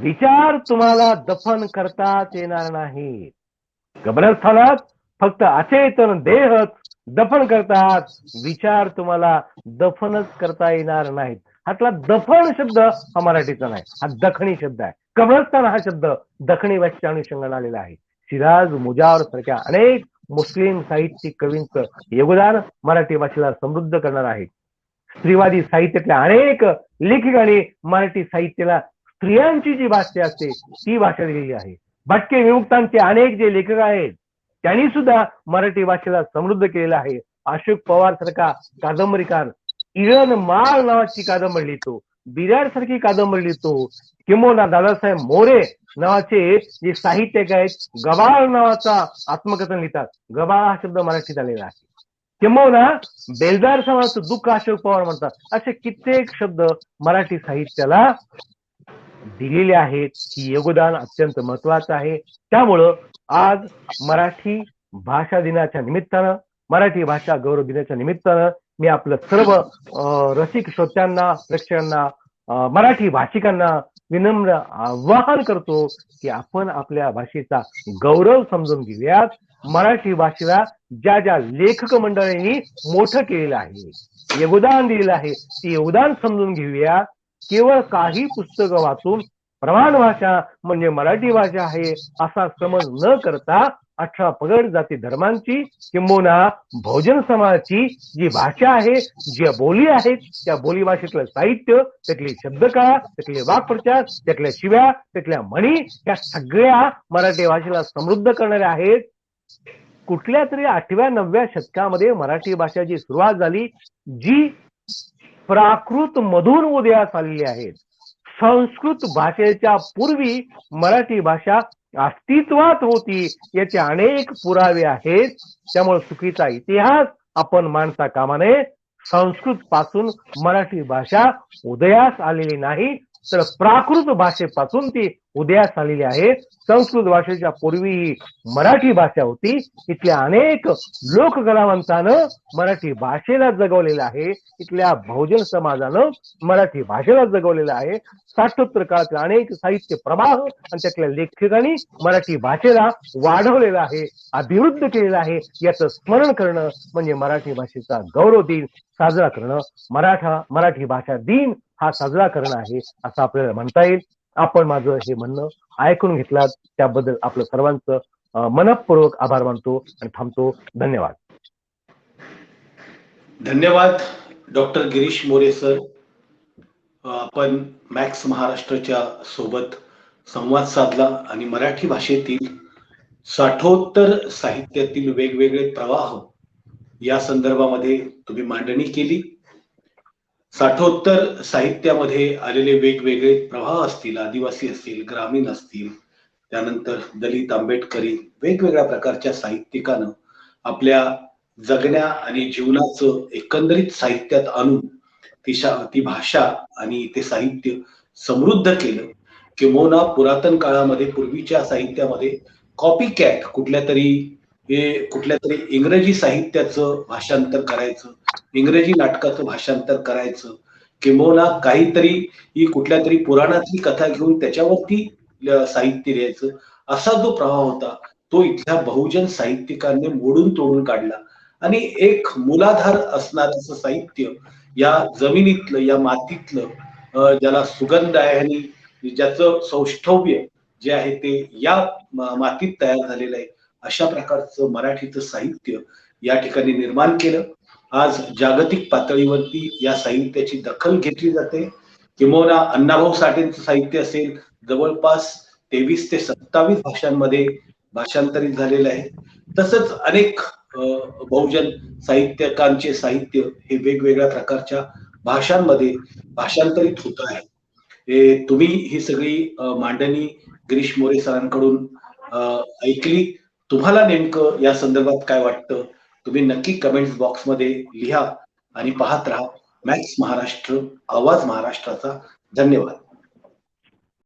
विचार तुम्हाला दफन करताच येणार नाही. कब्रस्थानात फक्त अचेतन देहच दफन करतात, विचार तुम्हाला दफनच करता येणार नाहीत. हातला दफन शब्द हा मराठीचा नाही, हा दखणी शब्द आहे. कब्रस्तान हा शब्द दखणी भाषेच्या अनुषंगाने आलेला आहे. सिराज मुजावर सारख्या अनेक मुस्लिम साहित्यिक कवींचं योगदान मराठी भाषेला समृद्ध करणार आहे. स्त्रीवादी साहित्यातल्या अनेक लेखकांनी मराठी साहित्याला स्त्रियांची जी भाषा असते ती भाषा दिलेली आहे. भटके विमुक्तांचे अनेक जे लेखक आहेत त्यांनी सुद्धा मराठी भाषेला समृद्ध केलेलं आहे. अशोक पवार सारखा कादंबरीकार इरण माळ नावाची कादंबरी लिहितो, बिराड सारखी कादंबरी लिहितो. किंबहुना दादासाहेब मोरे नावाचे जे साहित्यिक आहेत गबाळ नावाचा आत्मकथन लिहितात. गबाळ हा शब्द मराठीत आलेला आहे. किंबहुना बेलदार समाजाचं दुःख अशोक पवार म्हणतात. असे कित्येक शब्द मराठी साहित्याला दिलेले आहेत. ही योगदान अत्यंत महत्वाचं आहे. त्यामुळं आज मराठी भाषा दिनाच्या निमित्तानं, मराठी भाषा गौरव दिनाच्या निमित्तानं मी आपलं सर्व रसिक श्रोत्यांना, प्रेक्षकांना, मराठी भाषिकांना विनम्र आवाहन करतो की आपण आपल्या भाषेचा गौरव समजून घेऊयात. मराठी भाषेला ज्या ज्या लेखक मंडळींनी मोठं केलेलं आहे, योगदान दिलेलं आहे, ते योगदान समजून घेऊया. केवळ काही पुस्तकं वाचून प्रमाण भाषा म्हणजे मराठी भाषा आहे असा समज न करता 18 पगड जाती धर्मांची किंबहुना बहुजन समाजाची जी भाषा आहे, ज्या बोली आहेत, त्या बोली भाषेतलं साहित्य, त्यातली शब्दकळा, त्यातले वाक्प्रचार, त्यातल्या शिव्या, त्यातल्या म्हणी, त्या सगळ्या मराठी भाषेला समृद्ध करणाऱ्या आहेत. कुठल्या तरी 8व्या-9व्या शतकामध्ये मराठी भाषा जी सुरुवात झाली, जी प्राकृत मधून उदयास आलेली आहेत. संस्कृत भाषेच्या पूर्वी मराठी भाषा अस्तित्वात होती याचे अनेक पुरावे आहेत. त्यामुळे चुकीचा इतिहास आपण मांडता कामा नये. संस्कृत पासून मराठी भाषा उदयास आलेली नाही, तर प्राकृत भाषेपासून ती उदयास आलेली आहे. संस्कृत भाषेच्या पूर्वी ही मराठी भाषा होती. इथल्या अनेक लोककलावंतानं मराठी भाषेला जगवलेलं आहे. इथल्या बहुजन समाजानं मराठी भाषेला जगवलेलं आहे. साठोत्तर काळातील अनेक साहित्य प्रवाह आणि त्यातल्या लेखकांनी मराठी भाषेला वाढवलेलं आहे, अभिवृद्ध केलेलं आहे. याचं स्मरण करणं म्हणजे मराठी भाषेचा गौरव दिन साजरा करणं, मराठी भाषा दिन हा साजरा करणं आहे असं आपल्याला म्हणता येईल. आपण माझं हे म्हणणं ऐकून घेतलात त्याबद्दल आपलं सर्वांचं मनपूर्वक आभार मानतो आणि थांबतो. धन्यवाद. धन्यवाद डॉक्टर गिरीश मोरे सर. आपण मॅक्स महाराष्ट्राच्या सोबत संवाद साधला आणि मराठी भाषेतील साठोत्तर साहित्यातील वेगवेगळे प्रवाह या संदर्भामध्ये तुम्ही मांडणी केली. साठोत्तर साहित्यामध्ये आलेले वेगवेगळे प्रवाह असतील, आदिवासी असतील, ग्रामीण असतील, त्यानंतर दलित, आंबेडकरी, वेगवेगळ्या प्रकारच्या साहित्यिकानं आपल्या जगण्या आणि जीवनाचं एकंदरीत साहित्यात आणून ती भाषा आणि ते साहित्य समृद्ध केलं. किंबहुना पुरातन काळामध्ये पूर्वीच्या साहित्यामध्ये कॉपी कॅट कुठल्या तरी इंग्रजी साहित्याचं भाषांतर करायचं, इंग्रजी नाटकाचं भाषांतर करायचं, किंबहुना काहीतरी ही कुठल्या तरी पुराणातली कथा घेऊन त्याच्यावरती साहित्य लिहायचं, असा जो प्रवाह होता तो इथल्या बहुजन साहित्यिकांनी मोडून तोडून काढला आणि एक मूलाधार असणारं असं साहित्य या जमिनीतलं, या मातीतलं, ज्याला सुगंध आहे आणि ज्याचं सौष्ठव्य जे आहे ते या मातीत तयार झालेलं आहे, अशा प्रकारचं मराठीचं साहित्य या ठिकाणी निर्माण केलं. आज जागतिक पातळीवरती या साहित्याची दखल घेतली जाते. किंबहुना अण्णाभाऊ साठेंचं साहित्य असेल, जवळपास 23 ते 27 भाषांमध्ये भाषांतरित झालेलं आहे. तसंच अनेक बहुजन साहित्यकांचे साहित्य हे वेगवेगळ्या प्रकारच्या भाषांमध्ये भाषांतरित होत आहे. तुम्ही ही सगळी मांडणी गिरीश मोरे सरांकडून ऐकली. तुम्हाला नेमकं या संदर्भात काय वाटतं तुम्ही नक्की कमेंट्स बॉक्समध्ये लिहा आणि पाहत राहा मॅक्स महाराष्ट्र, आवाज महाराष्ट्राचा. धन्यवाद.